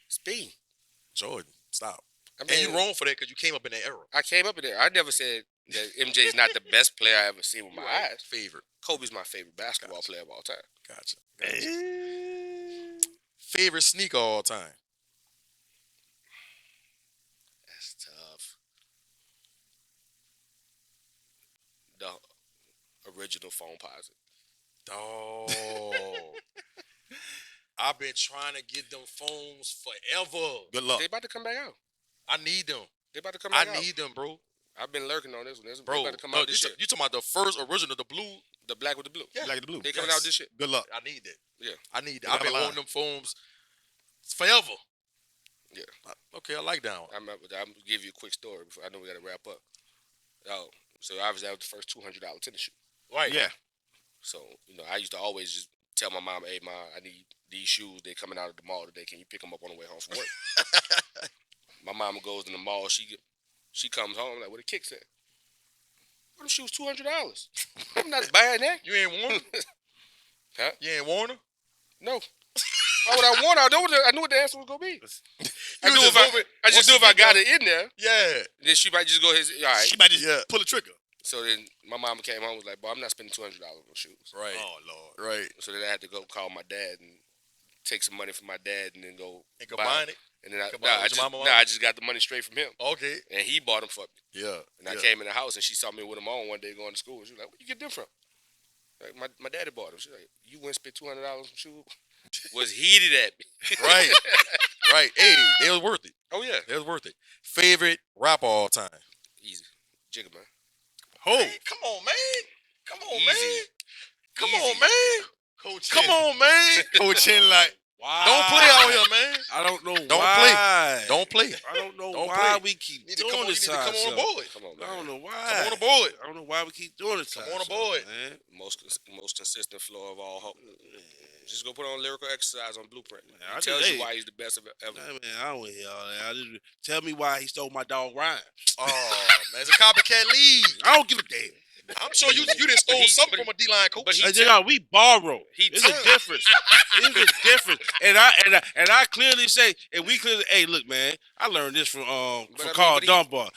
Speaker 1: Speed.
Speaker 3: Jordan, stop.
Speaker 1: I mean,
Speaker 3: And you wrong for that because you came up in that era.
Speaker 1: I came up in there. I never said that MJ's not the best player I ever seen with my eyes.
Speaker 3: Favorite.
Speaker 1: Kobe's my favorite basketball player of all time.
Speaker 3: Gotcha. Favorite sneaker of all time.
Speaker 1: That's tough. The original phone posit.
Speaker 3: Oh. I've been trying to get them phones forever.
Speaker 2: Good luck.
Speaker 1: They about to come back out.
Speaker 3: I need them.
Speaker 1: They about to come back out.
Speaker 3: I need them, bro.
Speaker 1: I've been lurking on this one. They
Speaker 3: Bro,
Speaker 1: about to come out this year.
Speaker 3: you talking about the first original, the blue?
Speaker 1: The black with the blue.
Speaker 3: Yeah.
Speaker 2: Like the blue.
Speaker 1: They coming
Speaker 3: Yes.
Speaker 1: out this year.
Speaker 2: Good luck.
Speaker 3: I need that.
Speaker 1: Yeah.
Speaker 3: I need that.
Speaker 2: You're
Speaker 3: I've been
Speaker 2: not
Speaker 3: wanting them phones forever.
Speaker 1: Yeah.
Speaker 3: Okay, I like that one.
Speaker 1: I'm gonna give you a quick story before I know we gotta wrap up. Oh, so obviously that was the first $200 tennis shoe.
Speaker 3: Right.
Speaker 2: Yeah.
Speaker 1: So I used to always just tell my mom, "Hey, mom, I need these shoes. They're coming out of the mall today. Can you pick them up on the way home from work?" My mama goes in the mall. She comes home like, "What the kick said? Them shoes $200. I'm not buying that."
Speaker 3: You ain't worn them?
Speaker 1: Huh?
Speaker 3: You ain't worn them?
Speaker 1: No. Why would I want? I knew what the answer was gonna be. I
Speaker 3: You
Speaker 1: knew
Speaker 3: just
Speaker 1: if
Speaker 3: hope it-
Speaker 1: I just
Speaker 3: once
Speaker 1: knew
Speaker 3: you
Speaker 1: if I
Speaker 3: get
Speaker 1: got
Speaker 3: them-
Speaker 1: it in there,
Speaker 3: Yeah.
Speaker 1: then she might just go ahead. All right.
Speaker 2: She might just
Speaker 3: Yeah.
Speaker 2: pull the trigger.
Speaker 1: So then my mama came home and was like, "Boy, I'm not spending $200 on shoes."
Speaker 3: Right.
Speaker 2: Oh, Lord.
Speaker 3: Right.
Speaker 1: So then I had to go call my dad and take some money from my dad and then go
Speaker 3: And combine it?
Speaker 1: And then I
Speaker 3: Combine with your mama?
Speaker 1: I just got the money straight from him,
Speaker 3: Okay.
Speaker 1: and he bought them for me.
Speaker 3: Yeah.
Speaker 1: And I came in the house and she saw me with them on one day going to school. She was like, "Where you get them from?" Like, my daddy bought them. She's like, "You went and spent $200 on shoes?" Was heated at me.
Speaker 3: Right. Right. Hey, they was worth it.
Speaker 1: Oh yeah,
Speaker 3: They was worth it. Favorite rapper all time.
Speaker 1: easy, Jigga man.
Speaker 3: Hey, come on, man. Come on,
Speaker 1: Easy.
Speaker 3: man. Come
Speaker 1: Easy.
Speaker 3: on, man.
Speaker 2: Coach
Speaker 3: Come on, man.
Speaker 2: Coach Chin like,
Speaker 4: Why?
Speaker 3: Don't play out here, man.
Speaker 4: I don't know
Speaker 3: Don't
Speaker 4: why.
Speaker 3: Don't play.
Speaker 4: I don't know
Speaker 3: Don't
Speaker 4: why
Speaker 3: play.
Speaker 4: we keep
Speaker 3: You need to
Speaker 4: doing
Speaker 3: come on, you
Speaker 4: this
Speaker 3: need to
Speaker 4: to
Speaker 3: come on
Speaker 4: ourselves.
Speaker 3: board.
Speaker 1: Come on,
Speaker 4: I don't
Speaker 1: man.
Speaker 4: know why.
Speaker 3: Come on board.
Speaker 4: I don't know why we keep doing it to
Speaker 3: Come on
Speaker 4: ourselves,
Speaker 3: aboard.
Speaker 4: man.
Speaker 1: Most consistent flow of all hope. Just go put on lyrical exercise on Blueprint.
Speaker 4: I
Speaker 1: It tells
Speaker 4: just-
Speaker 1: you
Speaker 4: hey.
Speaker 1: why he's the best of ever.
Speaker 4: Nah, man, I don't hear all that. I just, tell me why he stole my dog Ryan.
Speaker 3: Oh, man. It's a copycat lead.
Speaker 4: I don't give a damn.
Speaker 3: I'm sure you done stole
Speaker 1: But he-
Speaker 3: something
Speaker 1: but-
Speaker 3: from a D-line coach.
Speaker 1: but he-
Speaker 4: We borrow.
Speaker 1: He
Speaker 4: There's a
Speaker 1: took-
Speaker 4: difference. There's a difference. And I clearly say, and we clearly, hey, look, man, I learned this from
Speaker 1: I mean,
Speaker 4: Carl
Speaker 1: but he-
Speaker 4: Dunbar.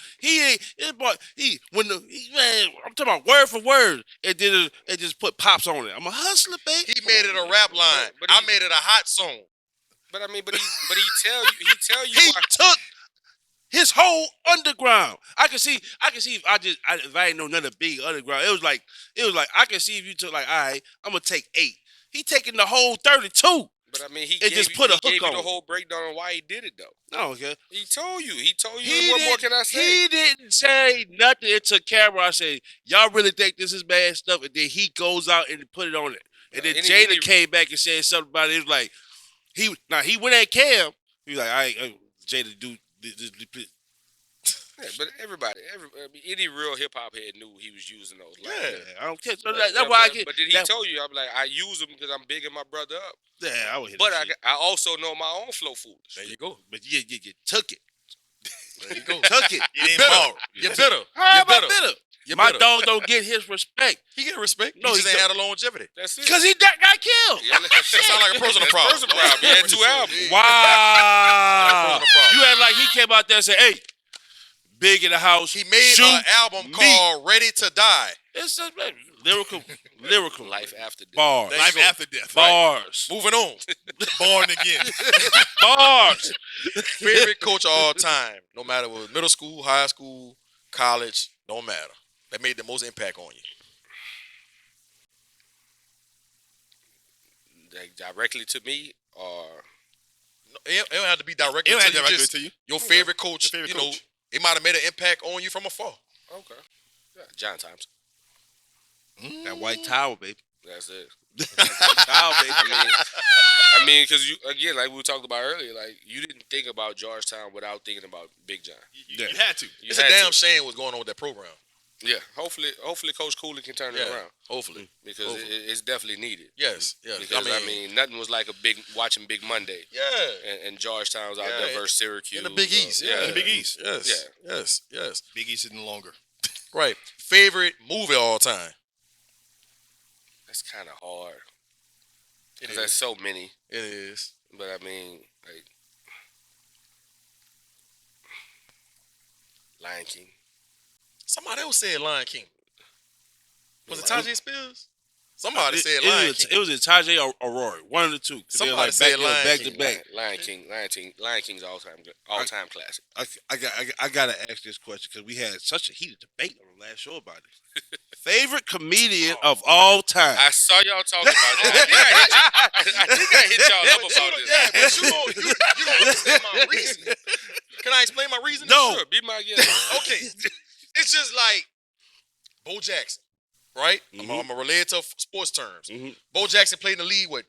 Speaker 4: Man, I'm talking about word for word. It just put pops on it. I'm a hustler, baby.
Speaker 3: He made it a rap line.
Speaker 1: But
Speaker 3: I
Speaker 1: he-
Speaker 3: made it a hot song.
Speaker 1: But I mean, but he tell you
Speaker 4: He
Speaker 1: why.
Speaker 4: took his whole underground. I can see if I ain't know nothing big underground. It was like I can see if you took like, all right, I'm gonna take 8. He taking the whole 32.
Speaker 1: But I mean, he
Speaker 4: It
Speaker 1: gave
Speaker 4: just
Speaker 1: you,
Speaker 4: put a
Speaker 1: he gave
Speaker 4: hook
Speaker 1: you
Speaker 4: on
Speaker 1: the
Speaker 4: it.
Speaker 1: whole breakdown on why he did it though.
Speaker 4: I don't care.
Speaker 1: He told you. What more can I say?
Speaker 4: He didn't say nothing into camera. I said, y'all really think this is bad stuff? And then he goes out and put it on it. And then Jada came back and said something about it. It was like, he went at Cam. He was like, all right, Jada, do
Speaker 1: Yeah, but I mean, any real hip hop head knew he was using those. Like,
Speaker 3: Yeah.
Speaker 4: I don't care. So
Speaker 1: But,
Speaker 4: that's why I get.
Speaker 1: but did he
Speaker 4: that,
Speaker 1: tell you? I'm like, I use them because I'm bigging my brother up.
Speaker 4: Yeah, I would hit
Speaker 1: But
Speaker 4: that shit.
Speaker 1: I also know my own flow foolish.
Speaker 3: There you go.
Speaker 4: But you took it.
Speaker 3: There you go.
Speaker 4: Took it.
Speaker 3: You bitter. You bitter.
Speaker 4: How
Speaker 3: You
Speaker 4: am I
Speaker 3: bitter.
Speaker 4: bitter?
Speaker 3: You
Speaker 4: My
Speaker 3: bitter.
Speaker 4: dog don't get his respect
Speaker 3: He get respect.
Speaker 4: No,
Speaker 3: he just
Speaker 4: he
Speaker 3: ain't
Speaker 4: don't.
Speaker 3: had a longevity.
Speaker 1: That's it.
Speaker 4: because he got killed.
Speaker 1: Yeah,
Speaker 3: Sound like a personal
Speaker 1: that's
Speaker 3: problem.
Speaker 1: Personal problem. He had 2 albums.
Speaker 4: Wow.
Speaker 3: Personal problem.
Speaker 4: You act like he came out there and said, "Hey, Big in the house."
Speaker 3: He made
Speaker 4: shoot
Speaker 3: an album
Speaker 4: me.
Speaker 3: called "Ready to Die."
Speaker 4: It's a lyrical
Speaker 1: Life after death.
Speaker 4: bars,
Speaker 3: There you
Speaker 2: Life
Speaker 3: go.
Speaker 2: after death.
Speaker 4: bars,
Speaker 3: Moving on.
Speaker 2: Born again.
Speaker 4: bars.
Speaker 3: Favorite coach of all time, no matter what, middle school, high school, college, don't matter. That made the most impact on you.
Speaker 1: Like, directly to me, or
Speaker 3: No, it don't have to be directly
Speaker 2: It don't
Speaker 3: to
Speaker 2: have
Speaker 3: you.
Speaker 2: directly
Speaker 3: Just
Speaker 2: to you.
Speaker 3: your favorite coach.
Speaker 2: Your favorite
Speaker 3: you know,
Speaker 2: coach.
Speaker 3: it might have made an impact on you from afar.
Speaker 1: okay, yeah, John Thompson.
Speaker 4: That white towel, baby.
Speaker 1: That's it.
Speaker 4: White towel, baby.
Speaker 1: I mean, because you again, like we talked about earlier, like you didn't think about Georgetown without thinking about Big John.
Speaker 2: You had to.
Speaker 1: You
Speaker 3: It's a
Speaker 1: had
Speaker 3: damn
Speaker 1: to.
Speaker 3: shame what's going on with that program.
Speaker 1: Yeah, hopefully, Coach Cooley can turn it
Speaker 3: Yeah,
Speaker 1: around
Speaker 3: hopefully.
Speaker 1: because
Speaker 3: Hopefully.
Speaker 1: it's definitely needed.
Speaker 3: Yes, yes.
Speaker 1: Because I mean, nothing was like watching Big Monday
Speaker 3: yeah.
Speaker 1: and Georgetown's out
Speaker 3: Yeah,
Speaker 1: there versus Syracuse
Speaker 3: In the Big East. Yeah.
Speaker 2: in the Big East.
Speaker 3: Yes. Yes. Yes.
Speaker 2: Big East isn't longer.
Speaker 3: Right. Favorite movie of all time?
Speaker 1: That's kind of hard.
Speaker 3: It
Speaker 1: 'Cause there's so many,
Speaker 3: It is.
Speaker 1: but I mean, like Lion King.
Speaker 3: Somebody else said Lion King. Was it
Speaker 1: Lion-
Speaker 3: Tajay Spears? Somebody said Lion King.
Speaker 4: It was Tajay or Rory, one of the two. 'Cause they were
Speaker 3: Somebody said Lion
Speaker 4: back
Speaker 3: King.
Speaker 4: to back.
Speaker 1: Lion King's all time classic.
Speaker 4: I gotta ask this question because we had such a heated debate on the last show about it. Favorite comedian of all time.
Speaker 1: I saw y'all talking about that. I think I hit y'all up about this.
Speaker 3: Yeah, but you don't understand my reason. Can I explain my reason?
Speaker 4: No.
Speaker 1: Sure, be my guest.
Speaker 3: Okay. It's just like Bo Jackson, right? I'm going to relate it to sports terms.
Speaker 4: Mhm.
Speaker 3: Bo Jackson played in the league, what,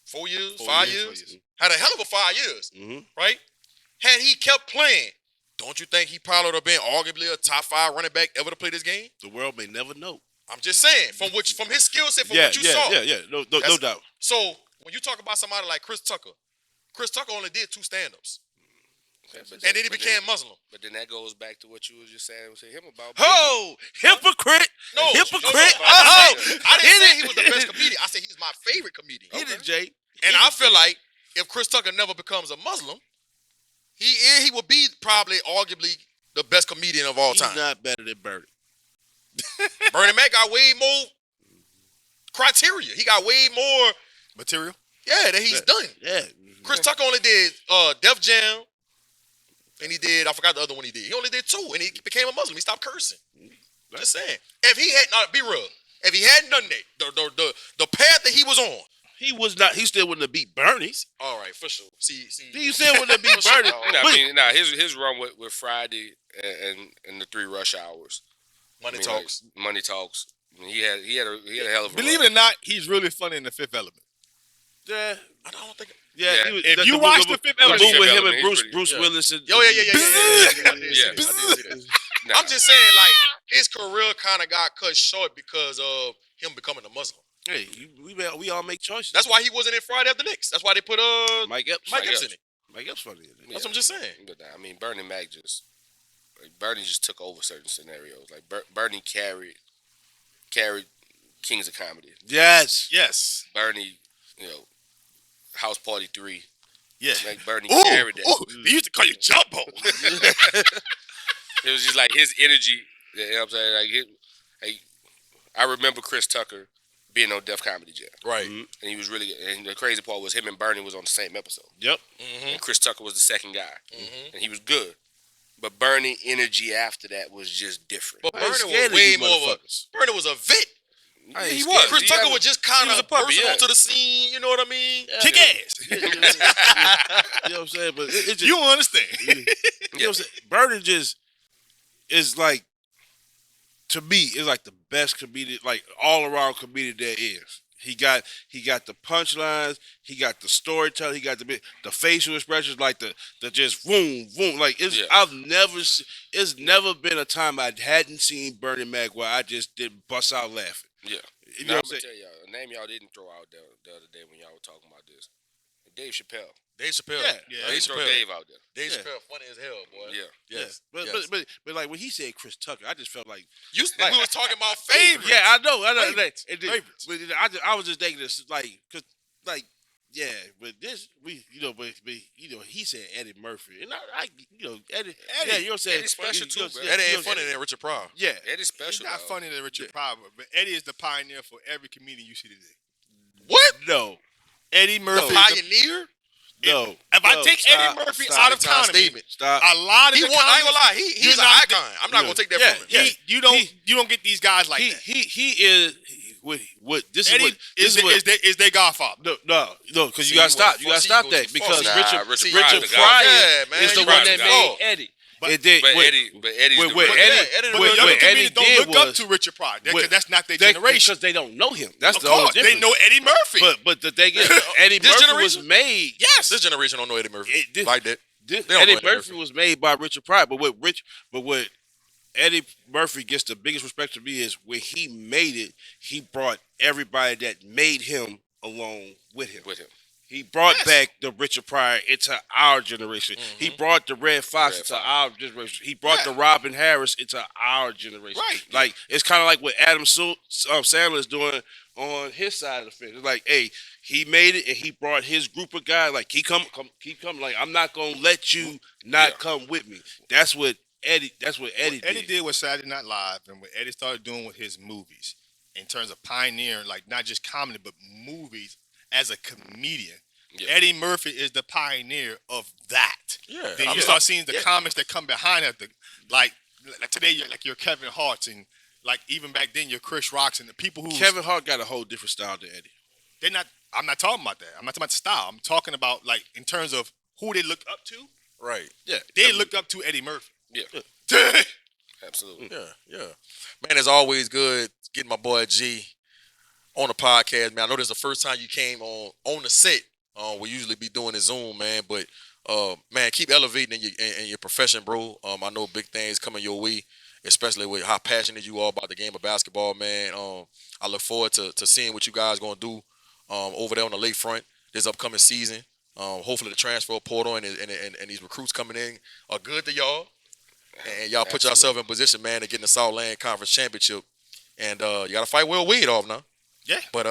Speaker 3: 4 years? 5 years? Had a hell of a 5 years,
Speaker 4: Mhm.
Speaker 3: right? Had he kept playing, don't you think he probably would have been arguably a top 5 running back ever to play this game?
Speaker 4: The world may never know.
Speaker 3: I'm just saying, from his skill set, from what you saw.
Speaker 4: Yeah. No doubt.
Speaker 3: So when you talk about somebody like Chris Tucker only did 2 stand-ups,
Speaker 1: Yeah,
Speaker 3: and then he became Muslim.
Speaker 1: But then that goes back to what you was just saying to him about.
Speaker 4: Oh, hypocrite!
Speaker 3: No,
Speaker 4: Hypocrite!
Speaker 3: No,
Speaker 4: Oh,
Speaker 3: I didn't say he was the best comedian. I said he's my favorite comedian.
Speaker 4: Hit it, Jay.
Speaker 3: And I feel like if Chris Tucker never becomes a Muslim, he would be probably arguably the best comedian of all
Speaker 4: He's
Speaker 3: time.
Speaker 4: not better than Bernie.
Speaker 3: Bernie Mac got way more criteria. He got way more,
Speaker 2: Material.
Speaker 3: that he's done.
Speaker 4: Yeah.
Speaker 3: Chris Tucker only did Def Jam, and he did, I forgot the other one he did. He only did 2, and he became a Muslim. He stopped cursing. Just saying. If he had not, be real, if he hadn't done that, the path that he was on.
Speaker 4: He was not. He still wouldn't have beat Bernie.
Speaker 3: All right, for sure. See.
Speaker 4: He still wouldn't have beat Bernie.
Speaker 1: His run with Friday and the 3 rush hours.
Speaker 3: Money
Speaker 1: I mean,
Speaker 3: talks.
Speaker 1: Like, money talks. I mean, he had a hell of a
Speaker 2: Believe
Speaker 1: run.
Speaker 2: it or not, he's really funny in The Fifth Element.
Speaker 4: Yeah.
Speaker 3: I don't think.
Speaker 4: Yeah.
Speaker 1: Yeah.
Speaker 4: He was,
Speaker 2: If you watch The Fifth Element,
Speaker 4: movie with him
Speaker 1: Element,
Speaker 4: and
Speaker 1: he's
Speaker 4: Bruce
Speaker 1: pretty-
Speaker 4: Willis. And,
Speaker 3: Yeah. I did see
Speaker 1: Yeah.
Speaker 3: that.
Speaker 1: Nah.
Speaker 3: I'm just saying, like, his career kind of got cut short because of him becoming a Muslim.
Speaker 4: Hey, we all make choices.
Speaker 3: That's why he wasn't in Friday After Next. That's why they put
Speaker 4: Mike Epps.
Speaker 3: Mike Epps in it.
Speaker 4: Mike Epps funny. Isn't he?
Speaker 3: That's what I'm just saying.
Speaker 1: But I mean, Bernie Mac Bernie just took over certain scenarios. Like Bernie carried Kings of Comedy.
Speaker 4: Yes.
Speaker 2: Yes.
Speaker 1: Bernie, House Party 3.
Speaker 2: Yeah.
Speaker 1: Like Bernie
Speaker 2: Ooh,
Speaker 1: carried that.
Speaker 2: ooh, they used to call you Jumbo.
Speaker 1: It was just like his energy. You know what I'm saying? Like I remember Chris Tucker being on Def Comedy Jam,
Speaker 3: Right.
Speaker 1: and he was really good. And the crazy part was him and Bernie was on the same episode,
Speaker 4: Yep.
Speaker 1: and Chris Tucker was the second guy,
Speaker 3: Mm-hmm.
Speaker 1: and he was good. But Bernie energy after that was just different.
Speaker 3: But
Speaker 4: I ain't
Speaker 3: Bernie
Speaker 4: scared
Speaker 3: was
Speaker 4: of
Speaker 3: way
Speaker 4: you
Speaker 3: more of
Speaker 4: motherfuckers.
Speaker 3: Bernie was a vet.
Speaker 4: I ain't
Speaker 1: He
Speaker 4: scared.
Speaker 1: was.
Speaker 3: Chris
Speaker 1: He
Speaker 3: Tucker
Speaker 1: had
Speaker 3: was just kind
Speaker 1: was
Speaker 3: of
Speaker 1: a puppy,
Speaker 3: bursting
Speaker 1: yeah.
Speaker 3: onto the scene. You know what I mean?
Speaker 2: Kick ass.
Speaker 4: You know what I'm saying? But it just
Speaker 2: You don't understand.
Speaker 4: you know what I'm saying? Bernie just is like, to me, is like the best comedian, like all around comedian there is. He got the punchlines. He got the storytelling. He got the facial expressions, like the just boom boom. Like it's it's never been a time I hadn't seen Bernie Mac where I just didn't bust out laughing.
Speaker 1: Yeah.
Speaker 4: You
Speaker 1: Now,
Speaker 4: know
Speaker 1: I'm
Speaker 4: what
Speaker 1: gonna
Speaker 4: I'm saying?
Speaker 1: tell y'all a name y'all didn't throw out there the other day when y'all were talking about this. Dave Chappelle.
Speaker 3: Dave Chappelle.
Speaker 2: Yeah.
Speaker 1: Dave
Speaker 3: Chappelle.
Speaker 1: Dave out there.
Speaker 3: Dave
Speaker 4: Yeah.
Speaker 3: Chappelle, funny as hell, boy.
Speaker 1: Yeah.
Speaker 3: Yes.
Speaker 4: But,
Speaker 3: yes.
Speaker 4: but like when he said Chris Tucker, I just felt like
Speaker 3: we was talking about favorites.
Speaker 4: yeah, I know.
Speaker 3: Favorites.
Speaker 4: Favorites. But I was just thinking this yeah, but this he said Eddie Murphy, and I Eddie, yeah, you know what I'm saying?
Speaker 1: Eddie's special too, bro.
Speaker 3: Eddie ain't funny than Richard Pryor.
Speaker 4: Yeah,
Speaker 1: Eddie's special.
Speaker 2: He's not
Speaker 1: dog.
Speaker 2: funny than Richard Pryor, but Eddie is the pioneer for every comedian you see today.
Speaker 3: What?
Speaker 4: no,
Speaker 2: Eddie Murphy. is the-
Speaker 3: Pioneer?
Speaker 4: no.
Speaker 2: If I
Speaker 4: no,
Speaker 2: take
Speaker 4: stop,
Speaker 2: Eddie Murphy
Speaker 4: stop,
Speaker 2: out of
Speaker 3: Tom
Speaker 2: comedy,
Speaker 3: Statement.
Speaker 4: stop.
Speaker 2: a lot of
Speaker 3: He
Speaker 2: the
Speaker 3: won. I ain't gonna lie.
Speaker 2: comics,
Speaker 3: He's an
Speaker 2: not-
Speaker 3: icon. I'm not gonna take that
Speaker 4: Yeah,
Speaker 3: from him.
Speaker 4: yeah.
Speaker 2: you don't get these guys like that.
Speaker 4: He is what this
Speaker 2: Eddie
Speaker 4: is what this is what
Speaker 2: is their godfather.
Speaker 4: no, because
Speaker 3: See,
Speaker 4: you gotta
Speaker 3: you
Speaker 4: stop.
Speaker 3: went
Speaker 4: You gotta
Speaker 3: fuck-
Speaker 4: stop
Speaker 3: you go
Speaker 4: that
Speaker 3: too
Speaker 4: because
Speaker 3: far.
Speaker 1: Nah,
Speaker 4: Richard
Speaker 1: Pryor's the
Speaker 4: Pryor
Speaker 3: Yeah, man,
Speaker 4: is the
Speaker 3: you
Speaker 4: one
Speaker 3: right,
Speaker 4: that
Speaker 3: the
Speaker 4: made
Speaker 3: guy.
Speaker 4: Eddie.
Speaker 2: But-
Speaker 4: It did,
Speaker 1: But
Speaker 4: what-
Speaker 1: Eddie's
Speaker 4: what
Speaker 1: the
Speaker 4: Eddie,
Speaker 3: Yeah, Eddie
Speaker 2: But
Speaker 3: the
Speaker 2: the
Speaker 3: real
Speaker 2: younger
Speaker 4: Eddie
Speaker 2: comedians don't
Speaker 4: did
Speaker 2: look up
Speaker 4: was-
Speaker 2: to Richard Pryor because
Speaker 4: what-
Speaker 2: that's not their generation.
Speaker 4: because they don't know him. That's
Speaker 2: Of
Speaker 4: the only
Speaker 2: course,
Speaker 4: difference.
Speaker 2: they know Eddie Murphy.
Speaker 4: But the thing is, Eddie
Speaker 3: This
Speaker 4: Murphy
Speaker 3: generation?
Speaker 4: was made. Yes,
Speaker 3: This generation don't know Eddie Murphy
Speaker 4: This-
Speaker 3: like that.
Speaker 4: this-
Speaker 3: They don't
Speaker 4: Eddie
Speaker 3: know Eddie
Speaker 4: Murphy
Speaker 3: Murphy.
Speaker 4: was made by Richard Pryor. But what Eddie Murphy gets the biggest respect to me is when he made it. He brought everybody that made him along with him. He brought back the Richard Pryor into our generation. He brought the Red Fox into our generation. He brought the Robin Harris into our generation.
Speaker 2: Right.
Speaker 4: Like it's kind of like what Adam Sandler is doing on his side of the fence. It's like, hey, he made it and he brought his group of guys. Like keep coming. Like I'm not gonna let you not come with me. That's what Eddie. That's what Eddie
Speaker 2: Eddie
Speaker 4: did.
Speaker 2: did with Saturday Night Live and what Eddie started doing with his movies in terms of pioneering, like not just comedy but movies as a comedian.
Speaker 1: Yeah.
Speaker 2: Eddie Murphy is the pioneer of that.
Speaker 3: Yeah.
Speaker 2: Then you start seeing the comics that come behind it, like today, you're Kevin Hart's and like even back then you're Chris Rock's and the people who
Speaker 4: Kevin Hart got a whole different style than Eddie.
Speaker 2: they're not. I'm not talking about that. I'm not talking about the style. I'm talking about like in terms of who they looked up to.
Speaker 3: Right.
Speaker 4: Yeah,
Speaker 2: They looked up to Eddie Murphy.
Speaker 1: Yeah. Absolutely.
Speaker 3: Yeah. Man, it's always good getting my boy G on the podcast, man. I know this is the first time you came on the set. We usually be doing it Zoom, man, but man, keep elevating in your profession, bro. I know big things coming your way, especially with how passionate you are about the game of basketball, man. I look forward to seeing what you guys gonna do over there on the lakefront this upcoming season. Hopefully the transfer portal and these recruits coming in are good to y'all. And y'all put yourself in position, man, to get in the Southland Conference Championship. And you got to fight Will Wade off now.
Speaker 2: Yeah.
Speaker 3: But,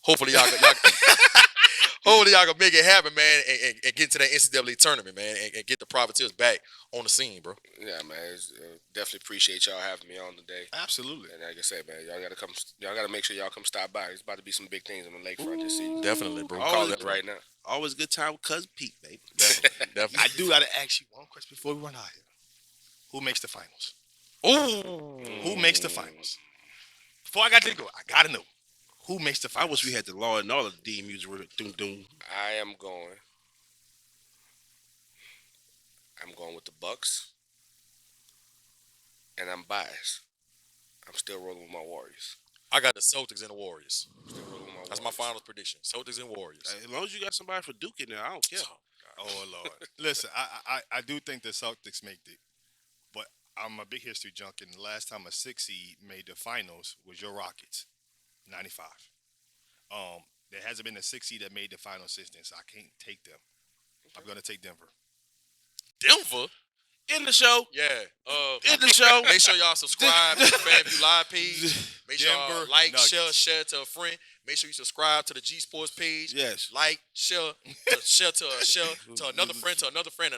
Speaker 3: hopefully y'all can make it happen, man, and get into that NCAA tournament, man, and get the Privateers back on the scene, bro.
Speaker 1: Yeah, man. Definitely appreciate y'all having me on today.
Speaker 2: Absolutely.
Speaker 1: And like I said, man, y'all gotta come. Y'all gotta make sure y'all come stop by. There's about to be some big things on the lakefront this season.
Speaker 3: Definitely, bro.
Speaker 1: I'm calling it right now.
Speaker 4: Always a good time with Cousin Pete, baby.
Speaker 3: Definitely.
Speaker 2: I do got to ask you one question before we run out here. Who makes the finals?
Speaker 3: Ooh.
Speaker 2: Who makes the finals? Before I got to go, I got to know. Who makes the
Speaker 4: I
Speaker 2: finals?
Speaker 4: wish we had the Law and Order theme music. Doom doom.
Speaker 1: I'm going with the Bucks, and I'm biased. I'm still rolling with my Warriors.
Speaker 3: I got the Celtics and the Warriors.
Speaker 1: Still rolling with my
Speaker 3: That's my
Speaker 1: Warriors.
Speaker 3: finals prediction. Celtics and Warriors.
Speaker 4: As long as you got somebody for Duke in there, I don't care.
Speaker 2: Oh, Lord. Listen, I do think the Celtics make it, but I'm a big history junkie, and the last time a 6 seed made the finals was your Rockets, 95. There hasn't been a 6 seed that made the finals since then, so I can't take them. I'm going to take Denver.
Speaker 3: Denver?
Speaker 4: In the show.
Speaker 3: Yeah.
Speaker 4: In the show.
Speaker 3: Make sure y'all subscribe to the FanView Live page. Make sure y'all
Speaker 2: Denver
Speaker 3: like,
Speaker 2: Nuggets.
Speaker 3: share to a friend. Make sure you subscribe to the G Sports page.
Speaker 4: Yes.
Speaker 3: Like, share to another friend, another friend.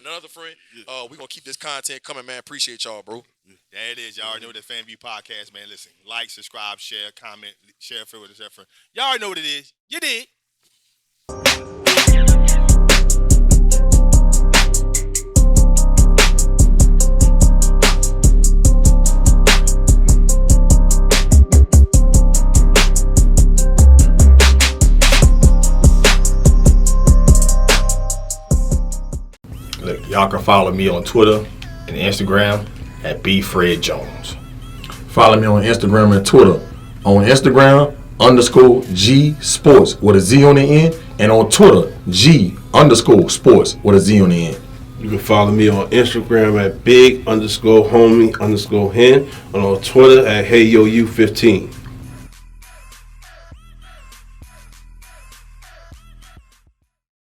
Speaker 3: We're going to keep this content coming, man. Appreciate y'all, bro.
Speaker 2: There it is. Y'all already know the FanView podcast, man. Listen, like, subscribe, share, comment, share, friend with a friend. Y'all already know what it is. You did. Look, y'all can follow me on Twitter and Instagram at BFredJones.
Speaker 5: Follow me on Instagram and Twitter. On Instagram, G Sports with a Z on the end, and on Twitter G_Sports with a Z on the end.
Speaker 4: You can follow me on Instagram at big_homie_hen and on Twitter at heyyou15.